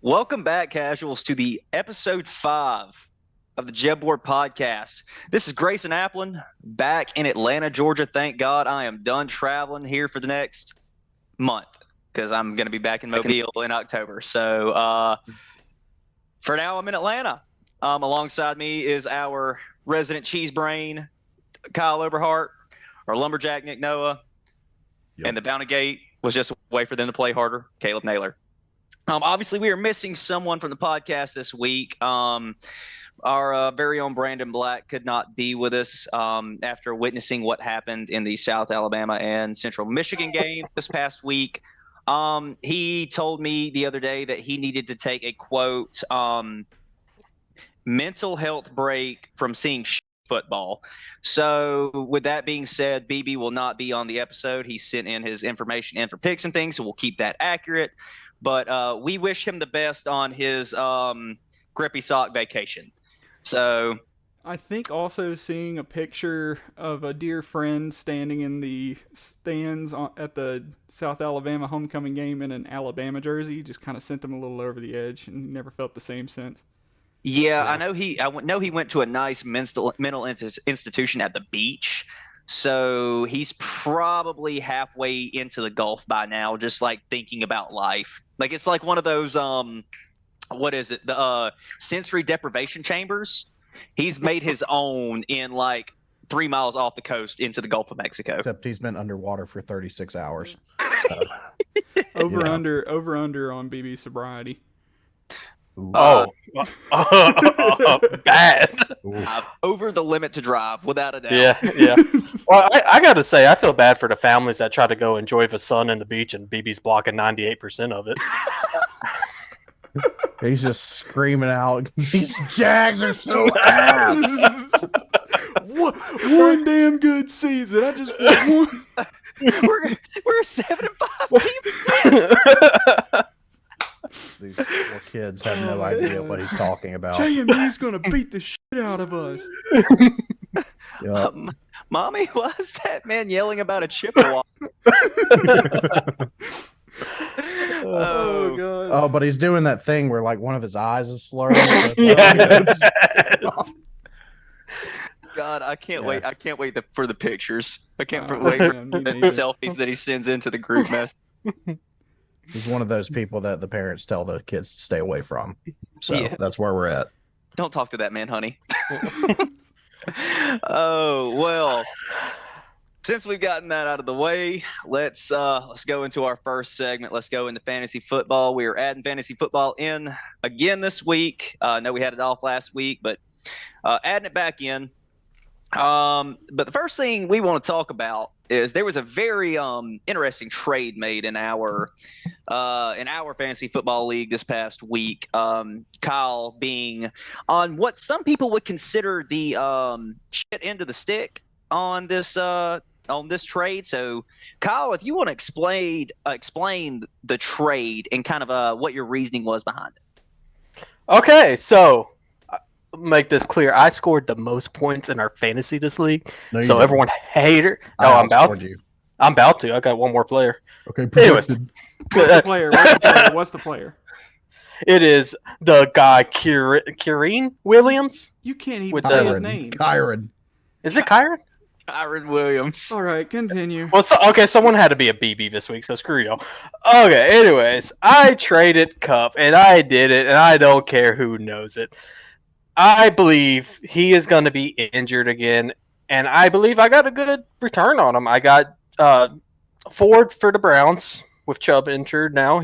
Welcome back, casuals, to the episode 5 of the JEB Board podcast. This is Grayson Applin back in Atlanta, Georgia. Thank God I am done traveling here for the next month because I'm going to be back in Mobile in October. So for now, I'm in Atlanta. Alongside me is our resident cheese brain, Kyle Oberhart, our lumberjack, Nick Noah, and the Bounty Gate was just a way for them to play harder, Caleb Naylor. Obviously, we are missing someone from the podcast this week. Our very own Brandon Black could not be with us after witnessing what happened in the South Alabama and Central Michigan game this past week. He told me the other day that he needed to take a, quote, mental health break from seeing football. So with that being said, BB will not be on the episode. He sent in his information in for picks and things, so we'll keep that accurate. But we wish him the best on his grippy sock vacation. So I think also seeing a picture of a dear friend standing in the stands at the South Alabama homecoming game in an Alabama jersey just kind of sent him a little over the edge, and never felt the same since. yeah, I know he went to a nice mental institution at the beach. So he's probably halfway into the Gulf by now, just like thinking about life. Like it's like one of those what is it? The sensory deprivation chambers. He's made his own in like 3 miles off the coast into the Gulf of Mexico. Except he's been underwater for 36 hours. Over under on BB sobriety. Bad. Over the limit to drive, without a doubt. Yeah. Well, I got to say, I feel bad for the families that try to go enjoy the sun and the beach, and BB's blocking 98% of it. He's just screaming out, "These Jags are so ass!" One damn good season. I just want one. We're a 7-5 team. These poor kids have no idea what he's talking about. JMU's gonna beat the shit out of us. Yep. Mommy, why is that man yelling about a Chippewa? Oh god. Oh, but he's doing that thing where like one of his eyes is slurring. God, I can't wait. I can't wait for the pictures. I can't wait for the selfies that he sends into the group mess. He's one of those people that the parents tell the kids to stay away from. So that's where we're at. Don't talk to that man, honey. Oh, well, since we've gotten that out of the way, let's go into our first segment. Let's go into fantasy football. We are adding fantasy football in again this week. I know we had it off last week, but adding it back in. But the first thing we want to talk about is there was a very interesting trade made in our fantasy football league this past week. Kyle being on what some people would consider the shit end of the stick on this trade. So, Kyle, if you want to explain the trade and kind of what your reasoning was behind it. Okay, so make this clear. I scored the most points in our fantasy this league, so didn't. everyone hater. No, I'm about to. I'm about to. I got one more player. Okay. Anyways, What's the player? It is the guy Kyren Williams. You can't even With say the- his name. Kyron. Is it Kyren? Kyren Williams. All right, continue. Well, someone had to be a BB this week, so screw y'all. Okay, anyways, I traded Cup, and I did it, and I don't care who knows it. I believe he is going to be injured again, and I believe I got a good return on him. I got Ford for the Browns with Chubb injured now.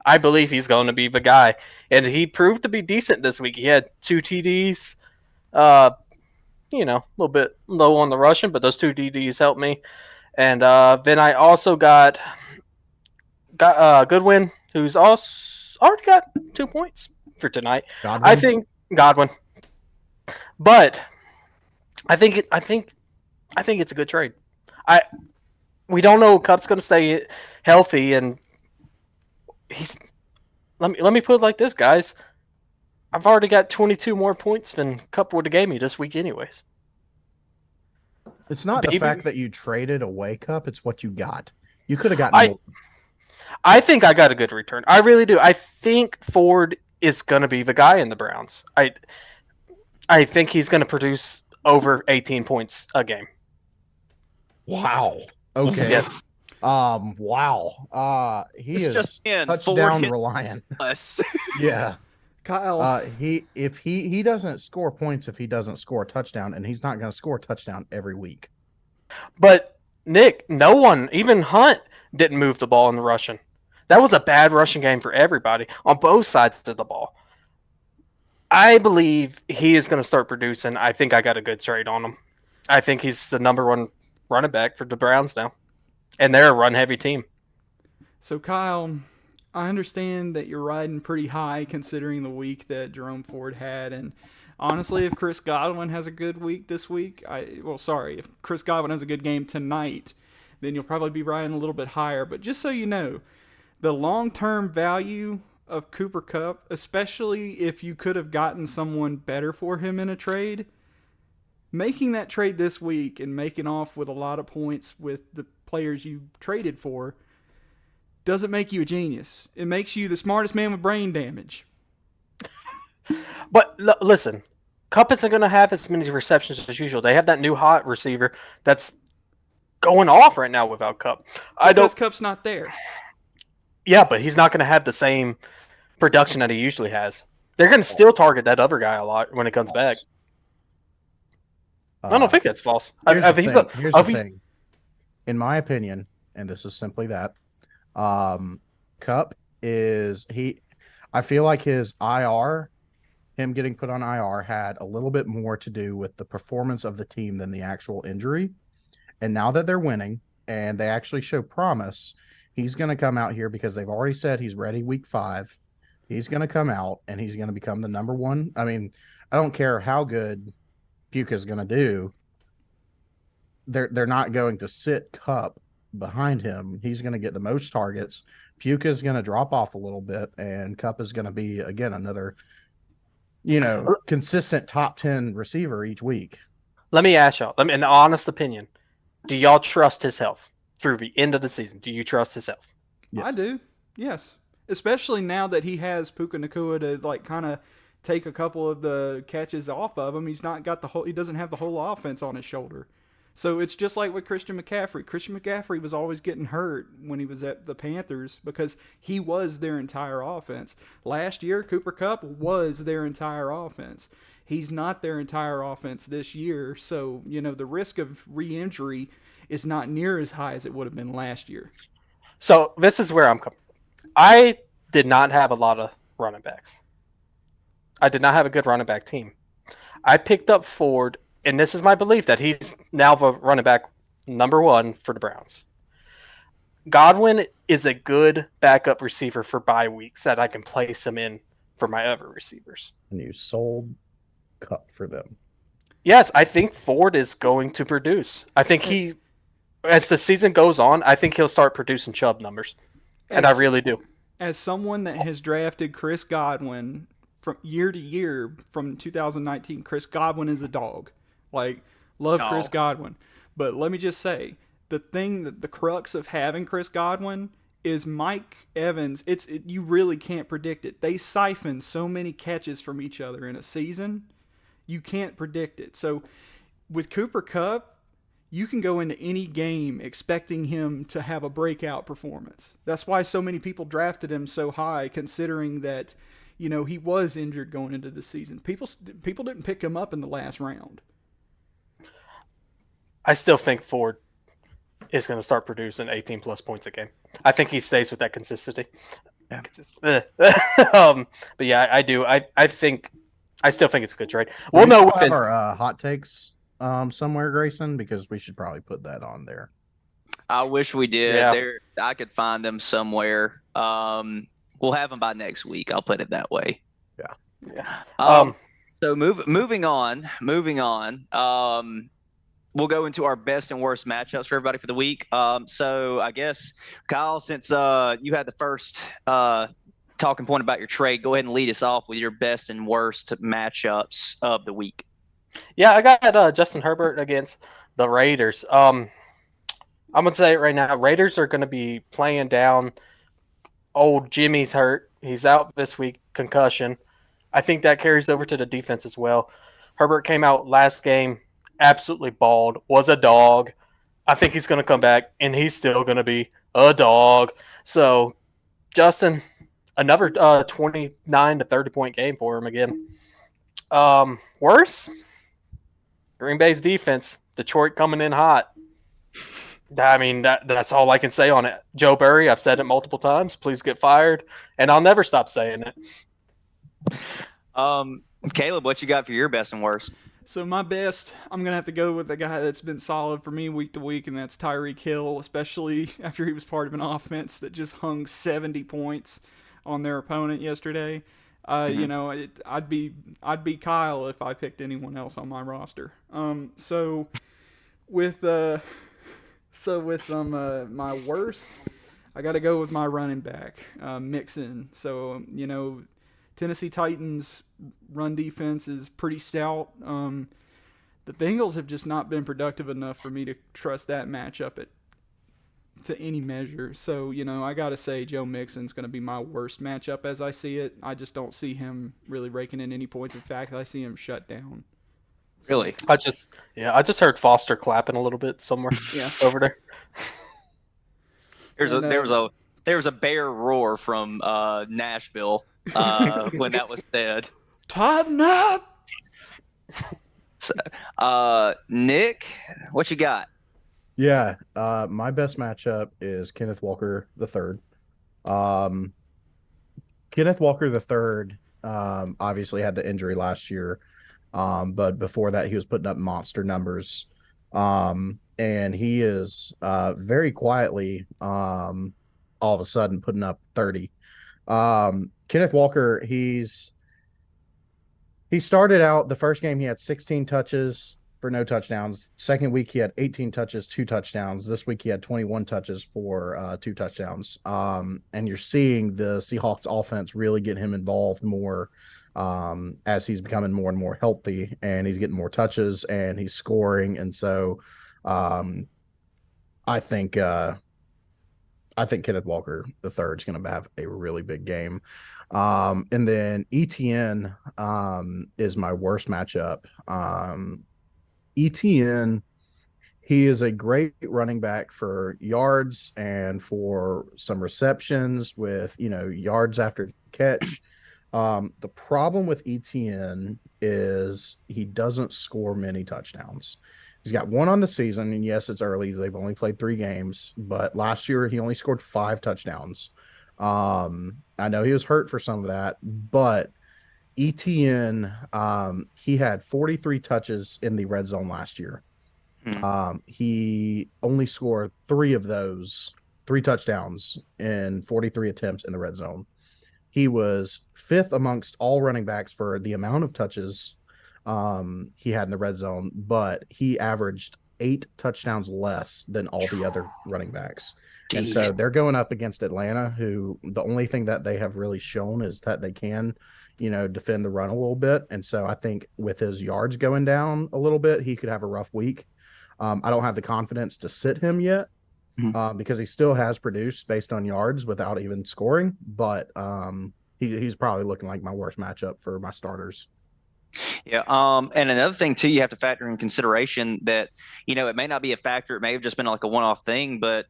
I believe he's going to be the guy, and he proved to be decent this week. He had 2 TDs, a little bit low on the rushing, but those 2 TDs helped me. And then I also got Goodwin, who's also already got 2 points for tonight. Godwin? I think Godwin, but I think it's a good trade. We don't know if Cup's going to stay healthy, and let me put it like this, guys. I've already got 22 more points than Cup would have gave me this week anyways. It's not the fact that you traded away Cup, it's what you got. You could have gotten more. I think I got a good return. I really do. I think Ford is going to be the guy in the Browns. I think he's going to produce over 18 points a game. Wow. Okay. Yes. Wow. He It's is just in Ford touchdown hit reliant. us. Yeah. Kyle, He doesn't score points if he doesn't score a touchdown, and he's not going to score a touchdown every week. But Nick, no one, even Hunt, didn't move the ball in the rushing. That was a bad rushing game for everybody on both sides of the ball. I believe he is going to start producing. I think I got a good trade on him. I think he's the number one running back for the Browns now. And they're a run-heavy team. so Kyle, I understand that you're riding pretty high considering the week that Jerome Ford had, and honestly, if Chris Godwin has a good week this week, if Chris Godwin has a good game tonight, then you'll probably be riding a little bit higher. But just so you know, the long-term value of Cooper Kupp, especially if you could have gotten someone better for him in a trade, making that trade this week and making off with a lot of points with the players you traded for doesn't make you a genius. It makes you the smartest man with brain damage. But listen, Kupp isn't going to have as many receptions as usual. They have that new hot receiver that's going off right now without Kupp. Because Kupp's not there. Yeah, but he's not going to have the same production that he usually has. They're going to still target that other guy a lot when it comes back. I don't think that's false. Here's the thing. In my opinion, and this is simply that, Kupp is I feel like his IR, him getting put on IR, had a little bit more to do with the performance of the team than the actual injury. And now that they're winning and they actually show promise, he's going to come out here because they've already said he's ready week 5. He's going to come out and he's going to become the number one. I mean, I don't care how good Puka's going to do. They're not going to sit Kupp behind him. He's going to get the most targets. Puka's going to drop off a little bit, and Kupp is going to be, again, another, consistent top 10 receiver each week. Let me ask y'all, an honest opinion. Do y'all trust his health through the end of the season? Do you trust his health? Yes. I do, yes. Especially now that he has Puka Nacua to kind of take a couple of the catches off of him. He doesn't have the whole offense on his shoulder. So it's just like with Christian McCaffrey. Christian McCaffrey was always getting hurt when he was at the Panthers because he was their entire offense. Last year, Cooper Kupp was their entire offense. He's not their entire offense this year. So, the risk of re-injury is not near as high as it would have been last year. So this is where I'm coming from. I did not have a lot of running backs. I did not have a good running back team. I picked up Ford, and this is my belief that he's now the running back number 1 for the Browns. Godwin is a good backup receiver for bye weeks that I can place him in for my other receivers. And you sold Kupp for them. Yes, I think Ford is going to produce. I think as the season goes on, I think he'll start producing Chubb numbers. And I really do. As someone that has drafted Chris Godwin from year to year from 2019, Chris Godwin is a dog. Chris Godwin. But let me just say, the crux of having Chris Godwin is Mike Evans. You really can't predict it. They siphon so many catches from each other in a season, you can't predict it. So with Cooper Kupp, you can go into any game expecting him to have a breakout performance. That's why so many people drafted him so high, considering that, he was injured going into the season. People didn't pick him up in the last round. I still think Ford is going to start producing 18-plus points a game. I think he stays with that consistency. Yeah. But yeah, I do. I still think it's a good trade. We'll know within our hot takes somewhere, Grayson, because we should probably put that on there. I wish we did. Yeah. I could find them somewhere. We'll have them by next week. I'll put it that way. Yeah. So moving on. We'll go into our best and worst matchups for everybody for the week. So I guess, Kyle, since you had the first talking point about your trade, go ahead and lead us off with your best and worst matchups of the week. Yeah, I got Justin Herbert against the Raiders. I'm going to say it right now. Raiders are going to be playing down Old Jimmy's hurt. He's out this week, concussion. I think that carries over to the defense as well. Herbert came out last game, absolutely bald, was a dog. I think he's going to come back, and he's still going to be a dog. So, Justin, another 29 to 30 point game for him again. Worse, Green Bay's defense. Detroit coming in hot. I mean, that's all I can say on it. Joe Burry, I've said it multiple times. Please get fired, and I'll never stop saying it. Caleb, what you got for your best and worst? So my best, I'm going to have to go with the guy that's been solid for me week to week, and that's Tyreek Hill, especially after he was part of an offense that just hung 70 points on their opponent yesterday. You know, I'd be Kyle if I picked anyone else on my roster. So with my worst, I got to go with my running back, Mixon. So, you know, Tennessee Titans run defense is pretty stout. The Bengals have just not been productive enough for me to trust that matchup to any measure. So, you know, I got to say Joe Mixon's going to be my worst matchup as I see it. I just don't see him really raking in any points. In fact, I see him shut down. Really? I just heard Foster clapping a little bit somewhere. Yeah. Over there. There was a bear roar from Nashville when that was said. Tighten up. So, Nick, what you got? Yeah, my best matchup is Kenneth Walker III. Kenneth Walker III obviously had the injury last year, but before that he was putting up monster numbers. And he is very quietly all of a sudden putting up 30. Kenneth Walker, he started out the first game, he had 16 touches for no touchdowns. Second week, he had 18 touches, 2 touchdowns. This week, he had 21 touches for 2 touchdowns. And you're seeing the Seahawks offense really get him involved more as he's becoming more and more healthy, and he's getting more touches and he's scoring. And so I think Kenneth Walker III is going to have a really big game. And then ETN is my worst matchup. ETN, he is a great running back for yards and for some receptions with, you know, yards after catch. The problem with ETN is he doesn't score many touchdowns. He's got 1 on the season, and yes, it's early. They've only played 3 games, but last year he only scored 5 touchdowns. I know he was hurt for some of that, but ETN, he had 43 touches in the red zone last year. He only scored 3 touchdowns in 43 attempts in the red zone. He was 5th amongst all running backs for the amount of touches he had in the red zone, but he averaged 8 touchdowns less than all the other running backs. Jeez. And so they're going up against Atlanta, who the only thing that they have really shown is that they can, you know, defend the run a little bit. And so I think with his yards going down a little bit, he could have a rough week. I don't have the confidence to sit him yet because he still has produced based on yards without even scoring. But he's probably looking like my worst matchup for my starters. Yeah. And another thing too, you have to factor in consideration that, you know, it may not be a factor. It may have just been like a one-off thing, but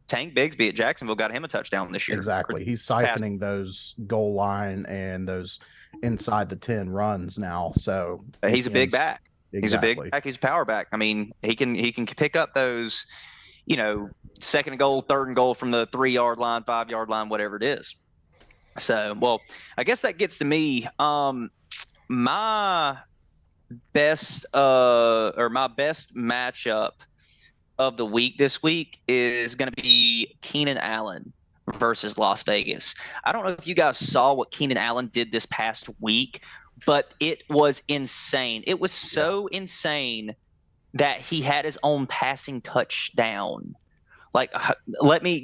Tank Bigsby at Jacksonville got him a touchdown this year. Exactly. He's siphoning those goal line and those inside the 10 runs now. So he's a big back. Exactly. He's a big back. He's a power back. I mean, he can pick up those, you know, 2nd and goal, 3rd and goal from the 3-yard line, 5-yard line, whatever it is. So, well, I guess that gets to me. My best matchup of the week this week is going to be Keenan Allen versus Las Vegas. I don't know if you guys saw what Keenan Allen did this past week, but it was insane. It was so insane that he had his own passing touchdown. Like,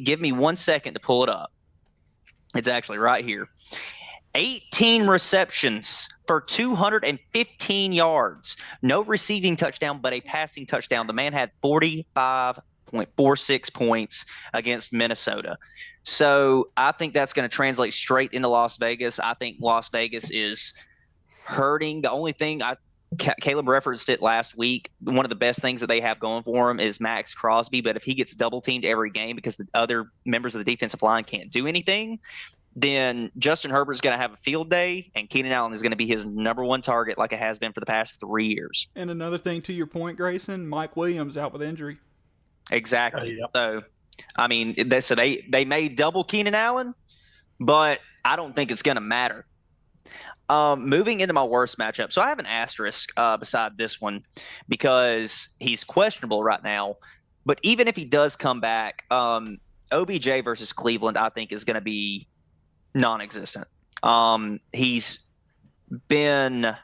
give me 1 second to pull it up. It's actually right here. 18 receptions for 215 yards. No receiving touchdown, but a passing touchdown. The man had 45 46 points against Minnesota. So I think that's going to translate straight into Las Vegas. I think Las Vegas is hurting. The only thing Caleb referenced it last week. One of the best things that they have going for him is Max Crosby. But if he gets double teamed every game because the other members of the defensive line can't do anything, then Justin Herbert's going to have a field day, and Keenan Allen is going to be his number one target like it has been for the past 3 years. And another thing to your point, Grayson, Mike Williams out with injury. Exactly. So, I mean, they may double Keenan Allen, but I don't think it's going to matter. Moving into my worst matchup. So I have an asterisk beside this one because he's questionable right now. But even if he does come back, OBJ versus Cleveland, I think, is going to be non-existent. He's been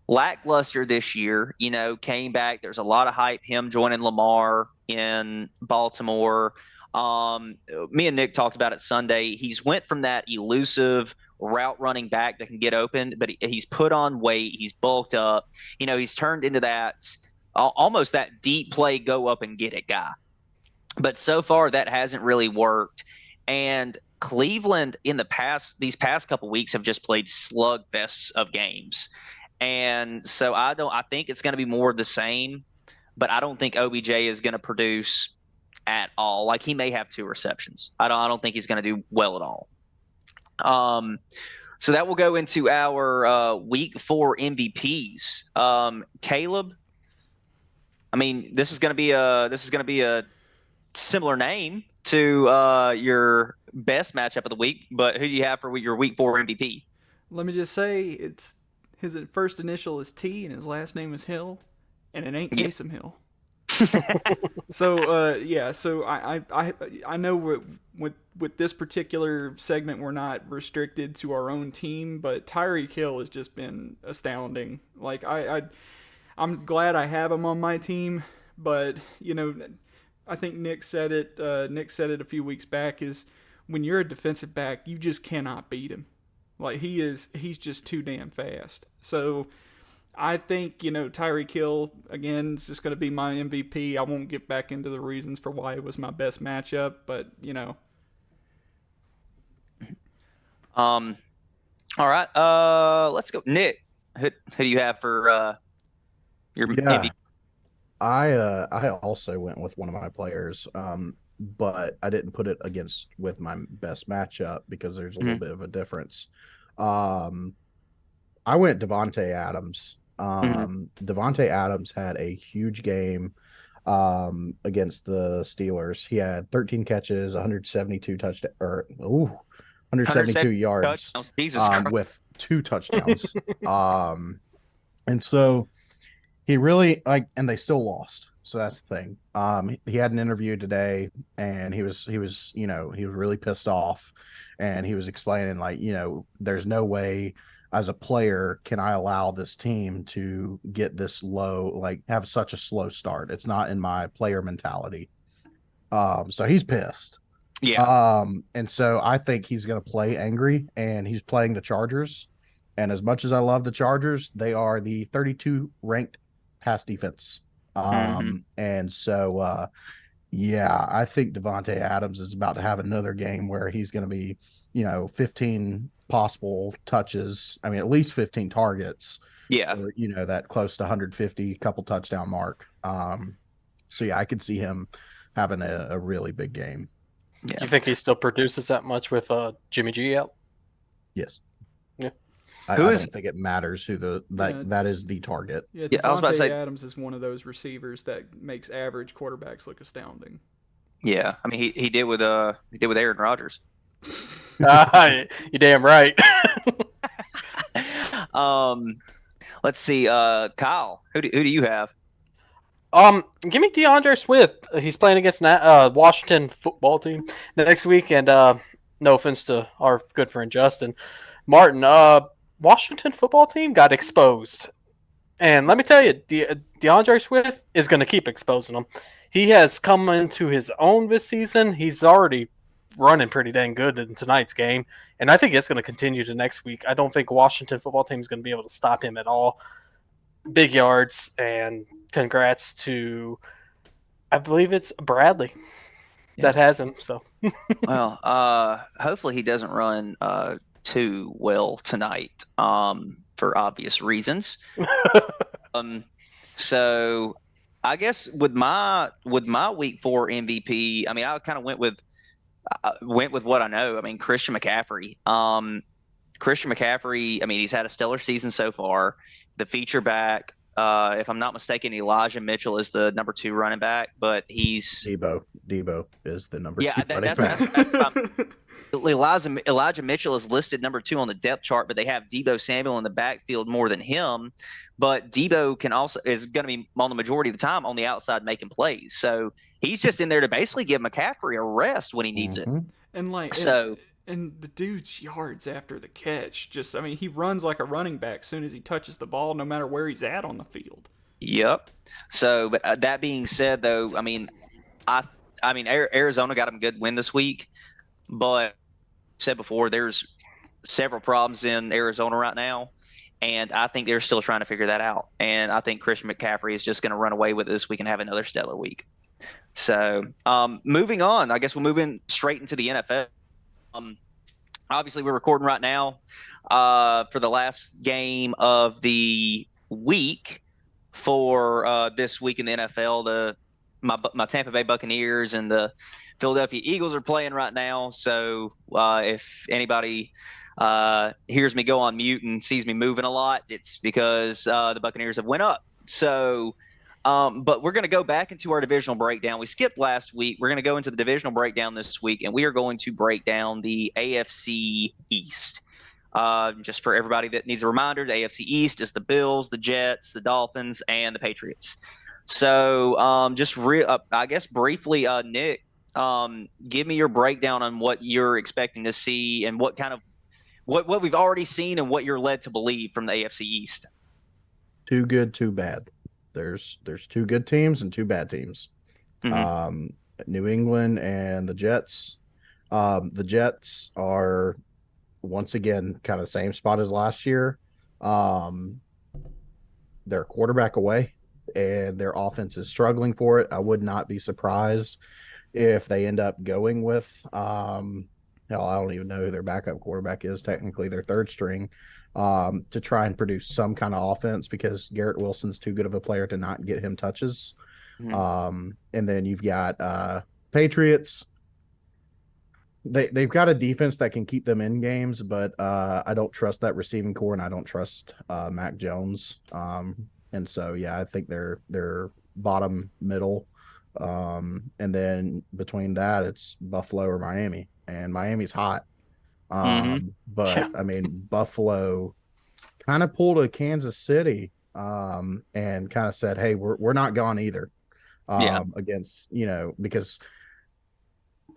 lackluster this year, came back. There's a lot of hype, him joining Lamar in Baltimore. Me and Nick talked about it Sunday. He's went from that elusive route running back that can get open, but he's put on weight. He's bulked up. He's turned into that almost that deep play, go up and get it guy. But so far that hasn't really worked. And Cleveland in these past couple weeks have just played slugfests of games. And so I think it's going to be more of the same, but I don't think OBJ is going to produce at all. Like, he may have 2 receptions. I don't think he's going to do well at all. So that will go into our week 4 MVPs. Caleb, I mean, this is going to be a similar name to your best matchup of the week, but who do you have for your week 4 MVP? Let me just say, his first initial is T and his last name is Hill, and it ain't Taysom Hill. So I know with this particular segment we're not restricted to our own team, but Tyreek Hill has just been astounding. Like, I'm glad I have him on my team, but I think Nick said it a few weeks back, is when you're a defensive back, you just cannot beat him. Like, he's just too damn fast. So I think, Tyreek Hill, again, is just going to be my MVP. I won't get back into the reasons for why it was my best matchup, but, All right. Let's go. Nick, who do you have for your MVP? I also went with one of my players, but I didn't put it with my best matchup because there's a little bit of a difference. I went Devontae Adams. Devontae Adams had a huge game against the Steelers. He had 13 catches, 172 yards with 2 touchdowns. And so he really and they still lost. So that's the thing. He had an interview today, and he was really pissed off, and he was explaining there's no way as a player can I allow this team to get this low, have such a slow start. It's not in my player mentality. So he's pissed. Yeah. And so I think he's going to play angry, and he's playing the Chargers. And as much as I love the Chargers, they are the 32 ranked pass defense. And so, I think Devontae Adams is about to have another game where he's going to be, 15 possible touches. I mean, at least 15 targets. Yeah. For, that close to 150 couple touchdown mark. So I could see him having a really big game. Yeah. You think he still produces that much with Jimmy G out? Yes. Yeah. I don't think it matters who that is the target. Yeah, I was about to say Adams is one of those receivers that makes average quarterbacks look astounding. Yeah, I mean he did with Aaron Rodgers. You damn right. Let's see, Kyle, who do you have? Give me DeAndre Swift. He's playing against Washington football team next week, and no offense to our good friend Justin Martin, Washington football team got exposed. And let me tell you, DeAndre Swift is going to keep exposing them. He has come into his own this season. He's already running pretty dang good in tonight's game, and I think it's going to continue to next week. I don't think Washington football team is going to be able to stop him at all. Big yards, and congrats to I believe it's Bradley that has him. So Well, hopefully he doesn't run too well tonight, for obvious reasons. Um, so I guess with my week 4 MVP, I mean, I kind of went with what I know. I mean, Christian McCaffrey. Christian McCaffrey, I mean, he's had a stellar season so far. The feature back, if I'm not mistaken, Elijah Mitchell is the number 2 running back, but he's Debo is the number yeah, 2 running back. that's what Elijah Mitchell is listed number 2 on the depth chart, but they have Debo Samuel in the backfield more than him. But Debo is going to be on the majority of the time on the outside making plays. So he's just in there to basically give McCaffrey a rest when he needs it. And like So and the dude's yards after the catch, just I mean, he runs like a running back as soon as he touches the ball, no matter where he's at on the field. yep. So, but that being said, though, I mean, Arizona got him a good win this week, but said before, there's several problems in Arizona right now, and I think they're still trying to figure that out. And I think Christian McCaffrey is just going to run away with it this week and have another stellar week. So, moving on, I guess we'll move in straight into the NFL. Obviously, we're recording right now for the last game of the week for this week in the NFL. My Tampa Bay Buccaneers and the Philadelphia Eagles are playing right now. So if anybody hears me go on mute and sees me moving a lot, it's because the Buccaneers have went up. So, but we're going to go back into our divisional breakdown. We skipped last week. We're going to go into the divisional breakdown this week, and we are going to break down the AFC East. Just for everybody that needs a reminder, the AFC East is the Bills, the Jets, the Dolphins, and the Patriots. So I guess briefly, Nick, give me your breakdown on what you're expecting to see and what kind of what we've already seen and what you're led to believe from the AFC East. Too good, too bad. There's 2 good teams and 2 bad teams. Mm-hmm. New England and the Jets. The Jets are once again kind of the same spot as last year. They're a quarterback away, and their offense is struggling for it. I would not be surprised if they end up going with hell, I don't even know who their backup quarterback is, technically their 3rd string, to try and produce some kind of offense, because Garrett Wilson's too good of a player to not get him touches. Mm-hmm. And then you've got Patriots. They've got a defense that can keep them in games, but I don't trust that receiving core, and I don't trust Mac Jones. And so, yeah, I think they're bottom middle. And then between that, it's Buffalo or Miami, and Miami's hot. But yeah. I mean, Buffalo kind of pulled a Kansas City and kind of said, hey, we're not gone either. Against, because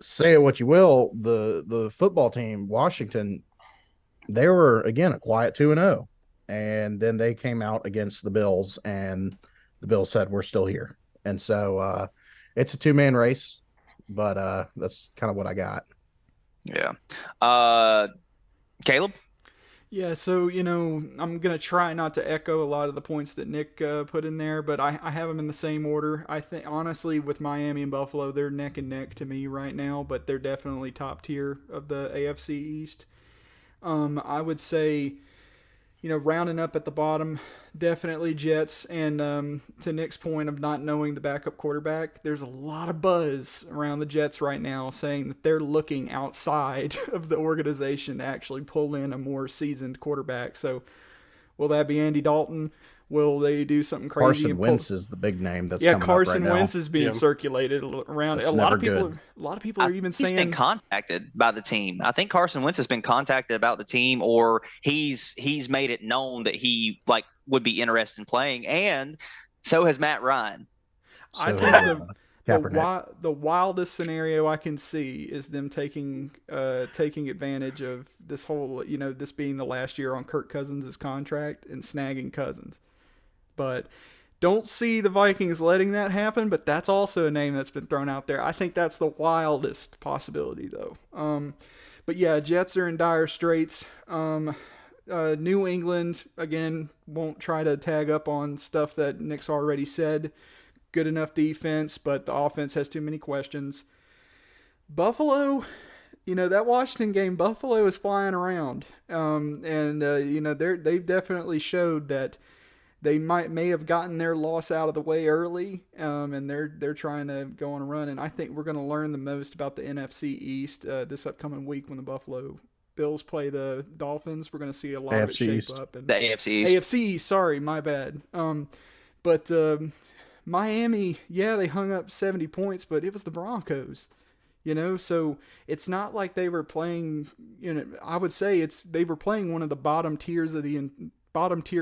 say what you will, the football team, Washington, they were again a quiet 2-0, and then they came out against the Bills, and the Bills said, we're still here. And so it's a 2-man race, but that's kind of what I got. Yeah. Caleb? Yeah, so, I'm going to try not to echo a lot of the points that Nick put in there, but I have them in the same order. I think, honestly, with Miami and Buffalo, they're neck and neck to me right now, but they're definitely top tier of the AFC East. I would say, rounding up at the bottom, definitely Jets. And to Nick's point of not knowing the backup quarterback, there's a lot of buzz around the Jets right now saying that they're looking outside of the organization to actually pull in a more seasoned quarterback. So will that be Andy Dalton? Will they do something crazy? Carson Wentz is the big name that's coming Carson up right Wentz now. is being circulated around. That's a lot of people are even saying he's been contacted by the team. I think Carson Wentz has been contacted about the team, or he's made it known that he would be interested in playing, and so has Matt Ryan. I think the wildest scenario I can see is them taking advantage of this whole, this being the last year on Kirk Cousins' contract and snagging Cousins. But don't see the Vikings letting that happen, but that's also a name that's been thrown out there. I think that's the wildest possibility, though. But yeah, Jets are in dire straits. New England, again, won't try to tag up on stuff that Nick's already said. good enough defense, but the offense has too many questions. Buffalo, that Washington game, Buffalo is flying around, they've definitely showed that they may have gotten their loss out of the way early, and they're trying to go on a run. And I think we're going to learn the most about the NFC East this upcoming week when the Buffalo Bills play the Dolphins. We're going to see a lot of it shape up. And the AFC East. AFC East, sorry, my bad. But Miami, yeah, they hung up 70 points, but it was the Broncos. So it's not like they were playing. I would say they were playing one of the bottom tier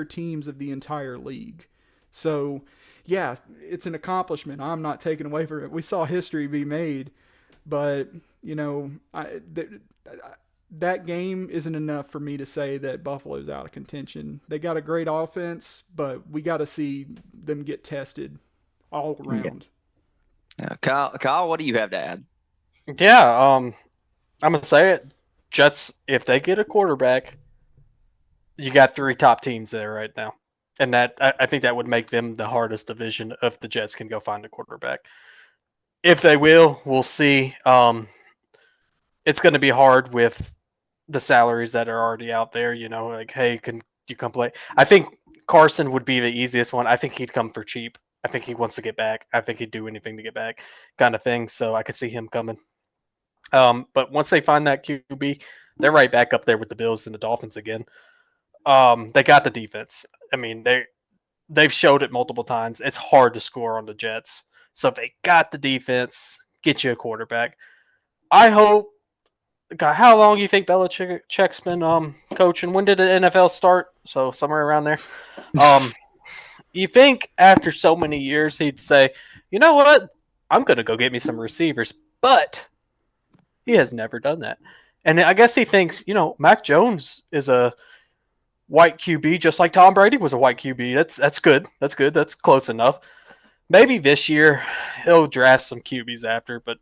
teams of the entire league. So, yeah, it's an accomplishment. I'm not taking away from it. We saw history be made, but that game isn't enough for me to say that Buffalo's out of contention. They got a great offense, but we got to see them get tested all around. Yeah. Kyle, what do you have to add? Yeah, I'm gonna say it. Jets, if they get a quarterback, you got 3 top teams there right now, and that I think that would make them the hardest division if the Jets can go find a quarterback. If they will, we'll see. It's going to be hard with the salaries that are already out there. Like, hey, can you come play? I think Carson would be the easiest one. I think he'd come for cheap. I think he wants to get back. I think he'd do anything to get back, kind of thing. So I could see him coming. But once they find that QB, they're right back up there with the Bills and the Dolphins again. They got the defense. I mean, they've showed it multiple times. It's hard to score on the Jets. So if they got the defense, get you a quarterback. I hope. God, how long do you think Belichick's been coaching? When did the NFL start? So somewhere around there. You think after so many years he'd say, you know what? I'm going to go get me some receivers. But he has never done that. And I guess he thinks, Mac Jones is a white QB, just like Tom Brady was a white QB. That's good. That's good. That's close enough. Maybe this year he'll draft some QBs after, but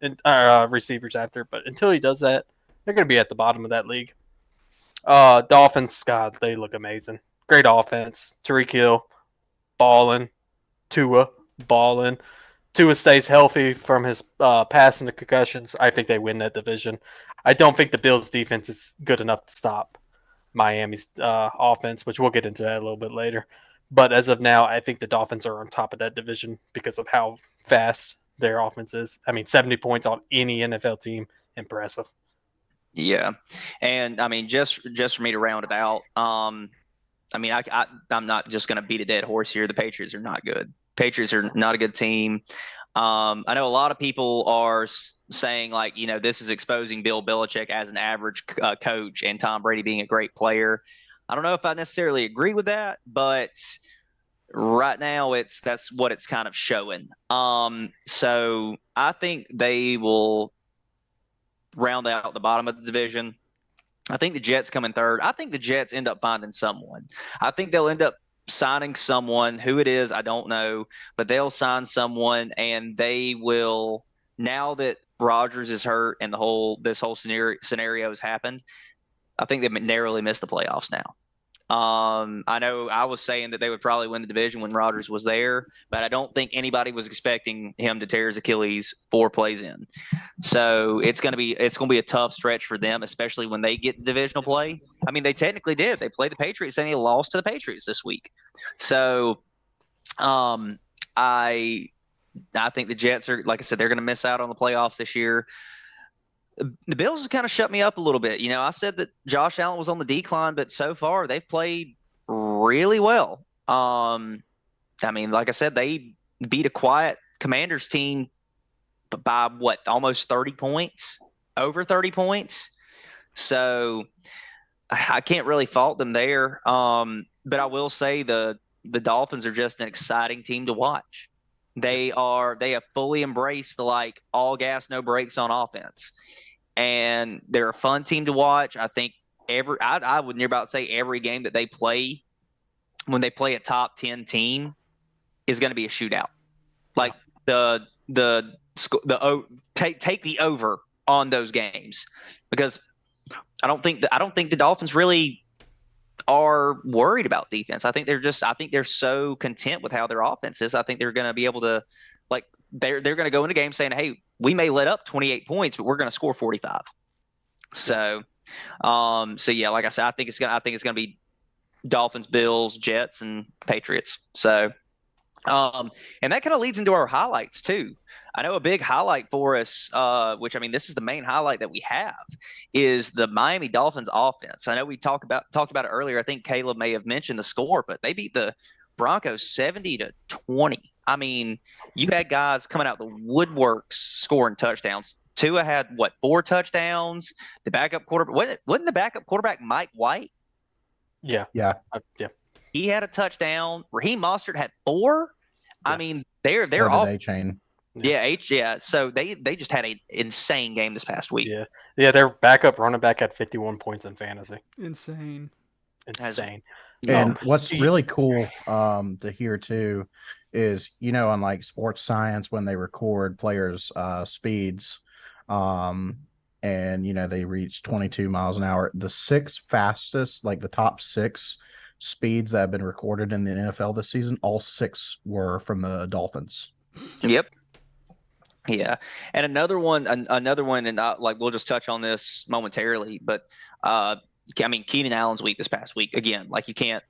receivers after. But until he does that, they're going to be at the bottom of that league. Dolphins, God, they look amazing. Great offense. Tyreek Hill, balling. Tua, balling. Tua stays healthy from his passing to concussions. I think they win that division. I don't think the Bills' defense is good enough to stop Miami's offense, which we'll get into that a little bit later. But as of now, I think the Dolphins are on top of that division because of how fast their offense is. I mean, 70 points on any NFL team, impressive. Yeah, and I mean, just for me to round it out, I'm not just going to beat a dead horse here. The Patriots are not good. Patriots are not a good team. I know a lot of people are saying, like, this is exposing Bill Belichick as an average coach and Tom Brady being a great player. I don't know if I necessarily agree with that, but right now that's what it's kind of showing. So I think they will round out the bottom of the division. I think the Jets come in third. I think the Jets end up finding someone. I think they'll end up signing someone. Who it is, I don't know, but they'll sign someone, and they will, now that Rodgers is hurt and this whole scenario has happened, I think they've narrowly missed the playoffs now. I know I was saying that they would probably win the division when Rodgers was there, but I don't think anybody was expecting him to tear his Achilles 4 plays in. So it's going to be a tough stretch for them, especially when they get divisional play. I mean, they technically did. They played the Patriots and they lost to the Patriots this week. So I think the Jets are, like I said, they're going to miss out on the playoffs this year. The Bills have kind of shut me up a little bit. I said that Josh Allen was on the decline, but so far they've played really well. I mean, like I said, they beat a quiet Commanders team by almost 30 points, over 30 points. So I can't really fault them there. But I will say the Dolphins are just an exciting team to watch. They have fully embraced the all gas, no brakes on offense. And they're a fun team to watch. I think I would near about say every game that they play, when they play a top 10 team, is going to be a shootout. Like take the over on those games, because I don't think the Dolphins really are worried about defense. I think they're so content with how their offense is. I think they're going to be able to they're going to go into game saying, hey, we may let up 28 points, but we're going to score 45. So, yeah, like I said, I think it's going to be Dolphins, Bills, Jets, and Patriots. So, and that kind of leads into our highlights too. I know a big highlight for us, which I mean, this is the main highlight that we have, is the Miami Dolphins offense. I know we talked about it earlier. I think Caleb may have mentioned the score, but they beat the Broncos 70-20. I mean, you had guys coming out the woodworks scoring touchdowns. Tua had 4 touchdowns. The backup quarterback wasn't the backup quarterback Mike White? Yeah. He had a touchdown. Raheem Mostert had 4. Yeah. I mean, they're all A-chain. Yeah. So they just had an insane game this past week. Yeah. Their backup running back had 51 points in fantasy. Insane. And what's really cool to hear too is, on like Sports Science, when they record players' speeds, and they reach 22 miles an hour, the 6 fastest, like the top 6 speeds that have been recorded in the NFL this season, all 6 were from the Dolphins. Yep. Yeah. And another one, and we'll just touch on this momentarily, but I mean, Keenan Allen's week this past week, again, like you can't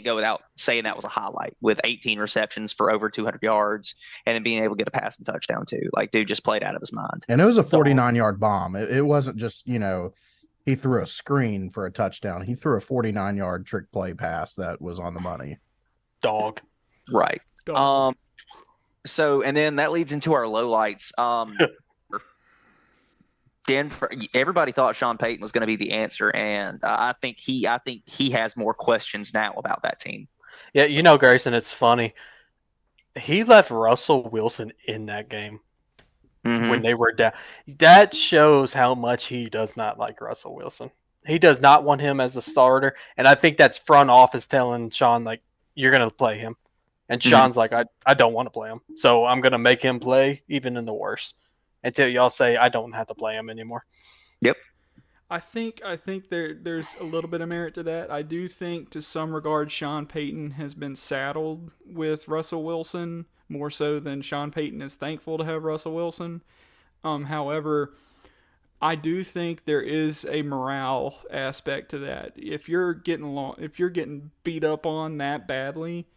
go without saying that was a highlight, with 18 receptions for over 200 yards and then being able to get a passing touchdown too. Like, dude just played out of his mind. And it was a 49-yard bomb. It wasn't just, he threw a screen for a touchdown. He threw a 49-yard trick play pass that was on the money. Dog. Right. Dog. So, and then that leads into our lowlights. Denver, everybody thought Sean Payton was going to be the answer, and I think he has more questions now about that team. Yeah, Grayson, it's funny. He left Russell Wilson in that game when they were down. That shows how much he does not like Russell Wilson. He does not want him as a starter, and I think that's front office telling Sean, like, you're going to play him. And Sean's like, I don't want to play him, so I'm going to make him play even in the worst until y'all say I don't have to play him anymore. Yep. I think there's a little bit of merit to that. I do think, to some regard, Sean Payton has been saddled with Russell Wilson more so than Sean Payton is thankful to have Russell Wilson. However, I do think there is a morale aspect to that. If you're getting beat up on that badly,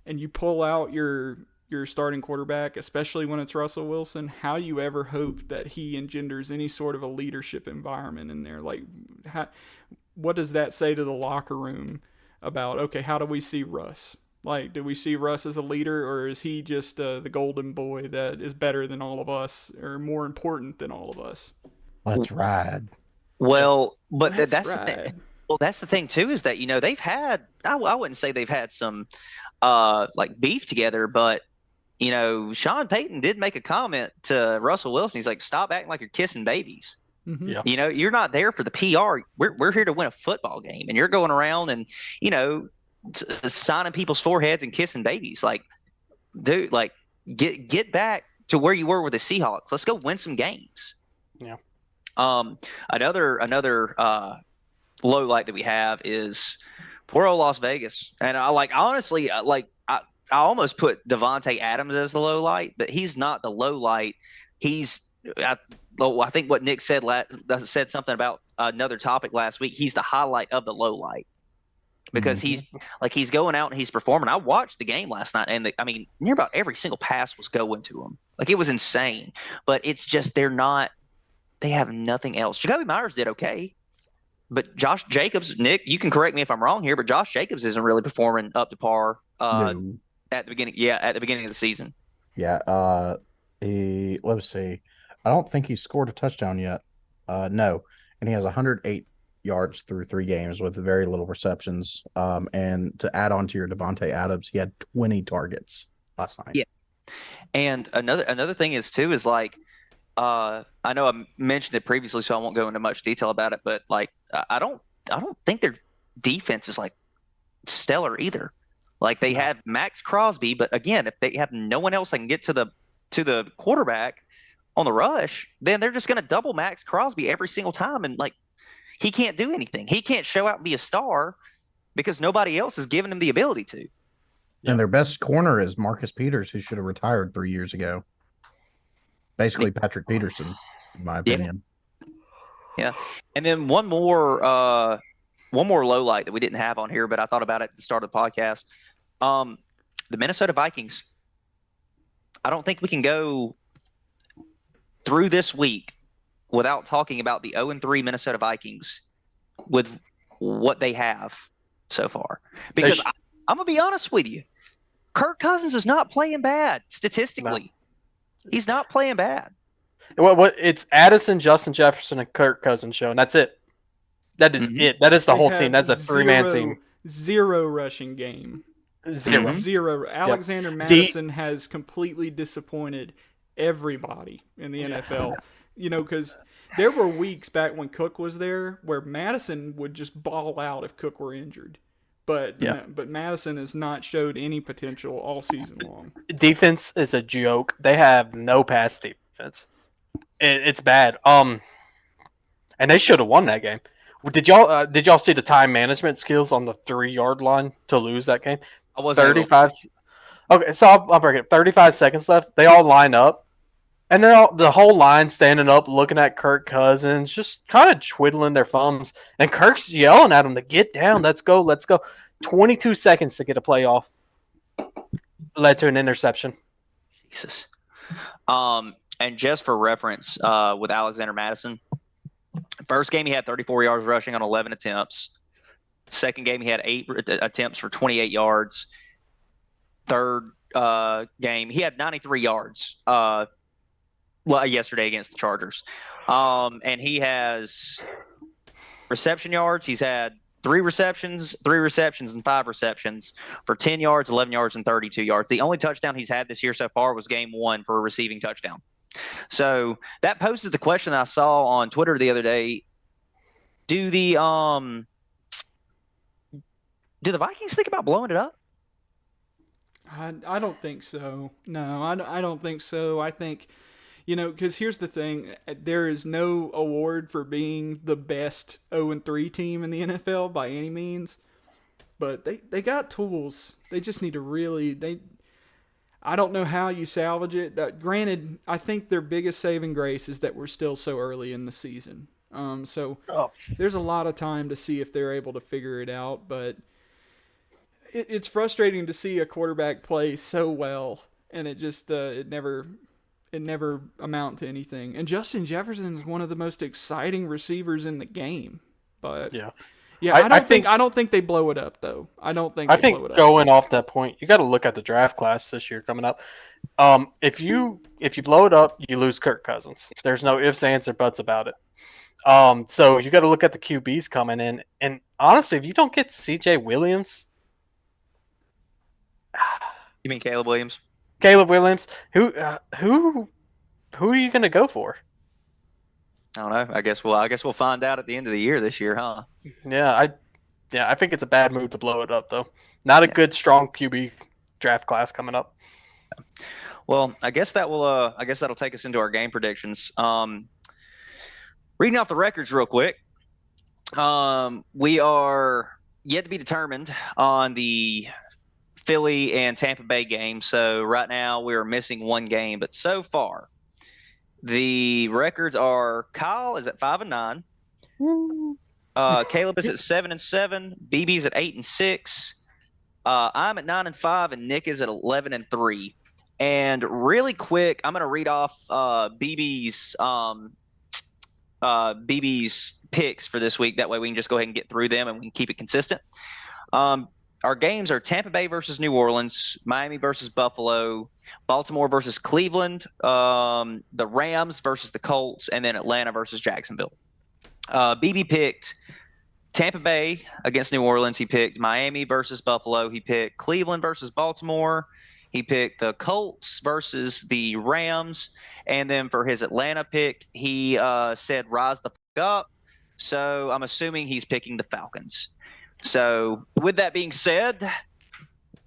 and you pull out your starting quarterback, especially when it's Russell Wilson, how do you ever hope that he engenders any sort of a leadership environment in there? Like, what does that say to the locker room about, okay, how do we see Russ? Like, do we see Russ as a leader, or is he just the golden boy that is better than all of us, or more important than all of us? Let's ride. Well, but that's the thing. Well, that's the thing too, is that they've had, I wouldn't say they've had some like beef together, but Sean Payton did make a comment to Russell Wilson. He's like, stop acting like you're kissing babies. Mm-hmm. Yeah. You're not there for the PR. We're here to win a football game, and you're going around and signing people's foreheads and kissing babies. Like, dude, like get back to where you were with the Seahawks. Let's go win some games. Yeah. Another low light that we have is poor old Las Vegas. And I almost put Devontae Adams as the low light, but he's not the low light. I think what Nick said something about another topic last week. He's the highlight of the low light, because he's going out and he's performing. I watched the game last night, and near about every single pass was going to him. Like, it was insane. But it's just they have nothing else. Jacoby Myers did okay. But Josh Jacobs, Nick, you can correct me if I'm wrong here, but Josh Jacobs isn't really performing up to par No. at the beginning of the season. Yeah. Let's see. I don't think he scored a touchdown yet. No. And he has 108 yards through 3 games with very little receptions. And to add on to your Devontae Adams, he had 20 targets last night. Yeah. And another thing is too, is like, I know I mentioned it previously, so I won't go into much detail about it, but like, I don't think their defense is like stellar either. Like, they have Max Crosby, but again, if they have no one else that can get to the quarterback on the rush, then they're just going to double Max Crosby every single time, and like, he can't do anything. He can't show out and be a star because nobody else is giving him the ability to. And their best corner is Marcus Peters, who should have retired 3 years ago. Basically, Patrick Peterson, in my opinion. Yeah. And then one more low light that we didn't have on here, but I thought about it at the start of the podcast. The Minnesota Vikings. I don't think we can go through this week without talking about the 0-3 Minnesota Vikings with what they have so far. Because I'm going to be honest with you. Kirk Cousins is not playing bad statistically. No. He's not playing bad. What it's Addison, Justin Jefferson, and Kirk Cousins show, and that's it. That is it. That is the whole team. That's a 3-man team. Zero rushing game. Zero. Zero. Alexander Madison has completely disappointed everybody in the NFL. Because there were weeks back when Cook was there where Madison would just ball out if Cook were injured. But Madison has not showed any potential all season long. Defense is a joke. They have no pass defense. It's bad. And they should have won that game. Did y'all see the time management skills on the 3-yard line to lose that game? I wasn't 35. Okay, so I'll break it. 35 seconds left. They all line up, and the whole line standing up, looking at Kirk Cousins, just kind of twiddling their thumbs. And Kirk's yelling at them to get down. Let's go. 22 seconds to get a play off. Led to an interception. Jesus. And just for reference, with Alexander Madison, first game he had 34 yards rushing on 11 attempts. Second game he had 8 attempts for 28 yards. Third game he had 93 yards yesterday against the Chargers. And he has reception yards. He's had 3 receptions, and 5 receptions for 10 yards, 11 yards, and 32 yards. The only touchdown he's had this year so far was game 1 for a receiving touchdown. So that poses the question I saw on Twitter the other day. Do the Vikings think about blowing it up? I don't think so. No, I don't think so. I think, because here's the thing. There is no award for being the best 0-3 team in the NFL by any means. But they got tools. They just need to really I don't know how you salvage it. Granted, I think their biggest saving grace is that we're still so early in the season. There's a lot of time to see if they're able to figure it out. But it's frustrating to see a quarterback play so well, and it just it never amount to anything. And Justin Jefferson is one of the most exciting receivers in the game. But I don't think they blow it up though. I think going off that point, you got to look at the draft class this year coming up. If you blow it up, you lose Kirk Cousins. There's no ifs, ands, or buts about it. So you got to look at the QBs coming in, and honestly, if you don't get C.J. Williams, you mean Caleb Williams? Caleb Williams, who are you going to go for? I don't know. I guess we'll find out at the end of the year this year, huh? Yeah, I think it's a bad move to blow it up though. Not a good strong QB draft class coming up. Well, I guess that'll take us into our game predictions. Reading off the records real quick. We are yet to be determined on the Philly and Tampa Bay game. So right now we are missing one game, but so far the records are: Kyle is at 5-9. Caleb is at 7-7. BB's at 8-6. I'm at 9-5, and Nick is at 11-3. And really quick, I'm going to read off BB's picks for this week. That way we can just go ahead and get through them, and we can keep it consistent. Our games are Tampa Bay versus New Orleans, Miami versus Buffalo, Baltimore versus Cleveland, the Rams versus the Colts, and then Atlanta versus Jacksonville. BB picked Tampa Bay against New Orleans. He picked Miami versus Buffalo. He picked Cleveland versus Baltimore. He picked the Colts versus the Rams. And then for his Atlanta pick, he said rise the fuck up. So I'm assuming he's picking the Falcons. So with that being said,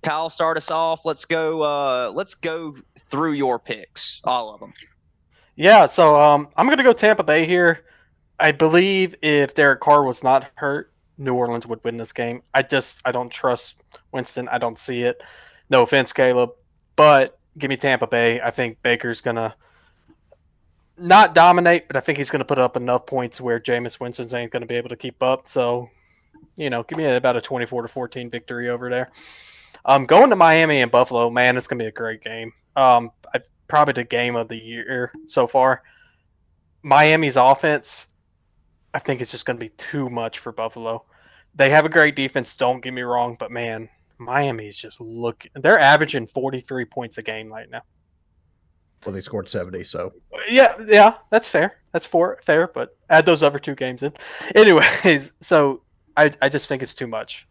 Kyle, start us off. Let's go through your picks, all of them. Yeah, so I'm going to go Tampa Bay here. I believe if Derek Carr was not hurt, New Orleans would win this game. I don't trust Winston. I don't see it. No offense, Caleb, but give me Tampa Bay. I think Baker's going to not dominate, but I think he's going to put up enough points where Jameis Winston's ain't going to be able to keep up. So, give me about a 24-14 victory over there. Going to Miami and Buffalo, man, it's going to be a great game. Probably the game of the year so far. Miami's offense, I think it's just going to be too much for Buffalo. They have a great defense, don't get me wrong, but man, Miami's just they're averaging 43 points a game right now. Well, they scored 70, so. Yeah, that's fair. That's fair, but add those other two games in. Anyways, so I just think it's too much.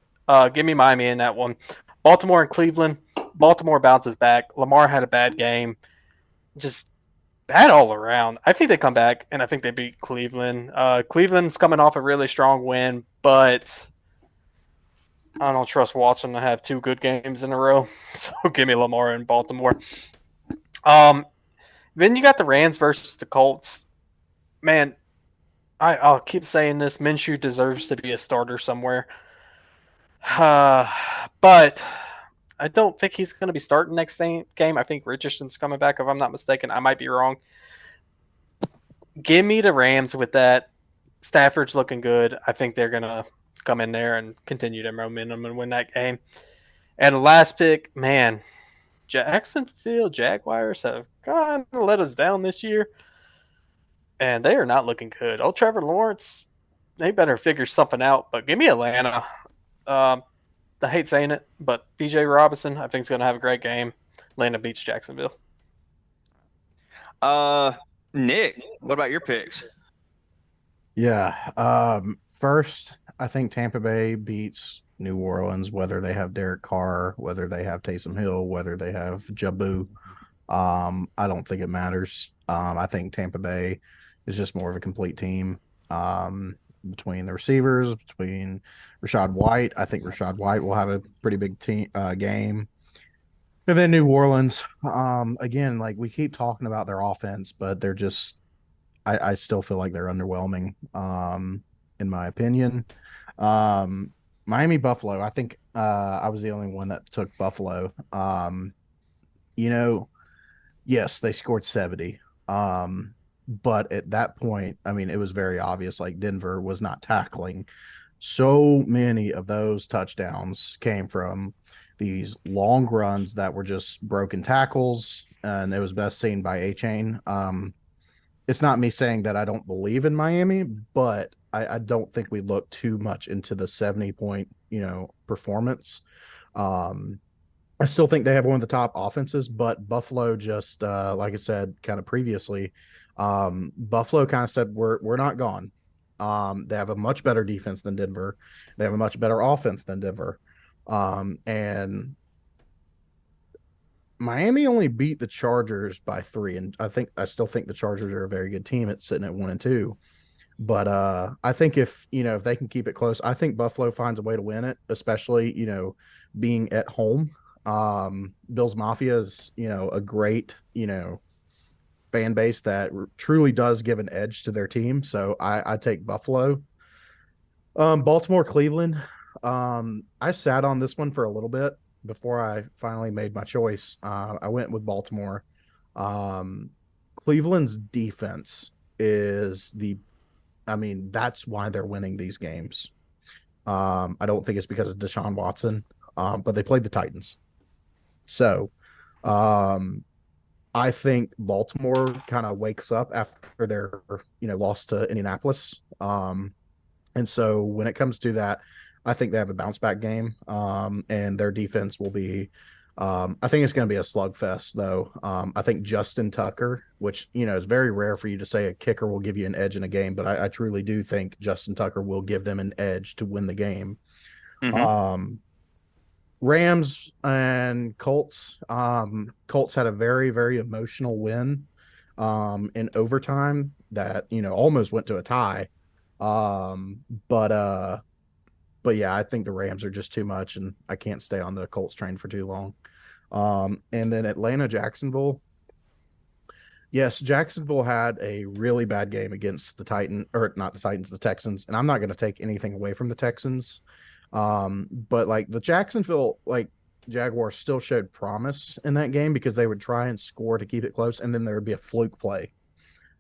Give me Miami in that one. Baltimore and Cleveland. Baltimore bounces back. Lamar had a bad game. Just bad all around. I think they come back, and I think they beat Cleveland. Cleveland's coming off a really strong win, but I don't trust Watson to have two good games in a row. So give me Lamar and Baltimore. Then you got the Rams versus the Colts. Man, I'll keep saying this. Minshew deserves to be a starter somewhere. But I don't think he's going to be starting next game. I think Richardson's coming back, if I'm not mistaken. I might be wrong. Give me the Rams with that. Stafford's looking good. I think they're going to come in there and continue their momentum and win that game. And the last pick, man, Jacksonville Jaguars have kind of let us down this year. And they are not looking good. Oh, Trevor Lawrence, they better figure something out. But give me Atlanta. I hate saying it, but B.J. Robinson, I think, is going to have a great game. Atlanta beats Jacksonville. Nick, what about your picks? Yeah. First, I think Tampa Bay beats New Orleans, whether they have Derek Carr, whether they have Taysom Hill, whether they have Jabu. I don't think it matters. I think Tampa Bay is just more of a complete team. Between the receivers, between Rachaad White. I think Rachaad White will have a pretty big game. And then New Orleans, again, like we keep talking about their offense, but they're just, I still feel like they're underwhelming, in my opinion. Miami, Buffalo, I think I was the only one that took Buffalo. Yes, they scored 70. But at that point, I mean, it was very obvious, like Denver was not tackling. So many of those touchdowns came from these long runs that were just broken tackles, and it was best seen by A-Chain. It's not me saying that I don't believe in Miami, but I don't think we look too much into the 70-point, performance. I still think they have one of the top offenses, but Buffalo just, like I said, kind of previously, Buffalo kind of said, we're not gone. They have a much better defense than Denver. They have a much better offense than Denver. And Miami only beat the Chargers by 3. And I still think the Chargers are a very good team. It's sitting at 1-2. But I think if they can keep it close, I think Buffalo finds a way to win it, especially, being at home. Bills Mafia is, a great, fan base that truly does give an edge to their team. So I take Buffalo. Baltimore, Cleveland. I sat on this one for a little bit before I finally made my choice. I went with Baltimore. Cleveland's defense is that's why they're winning these games. I don't think it's because of Deshaun Watson, but they played the Titans. So, I think Baltimore kind of wakes up after their, loss to Indianapolis. And so when it comes to that, I think they have a bounce back game. And their defense will be, I think it's going to be a slugfest though. I think Justin Tucker, which, is very rare for you to say a kicker will give you an edge in a game, but I truly do think Justin Tucker will give them an edge to win the game. Mm-hmm. Rams and Colts. Colts had a very, very emotional win in overtime that, almost went to a tie. But yeah, I think the Rams are just too much, and I can't stay on the Colts train for too long. And then Atlanta, Jacksonville. Yes, Jacksonville had a really bad game against the Texans, and I'm not going to take anything away from the Texans. But like the Jacksonville Jaguars still showed promise in that game because they would try and score to keep it close, and then there would be a fluke play.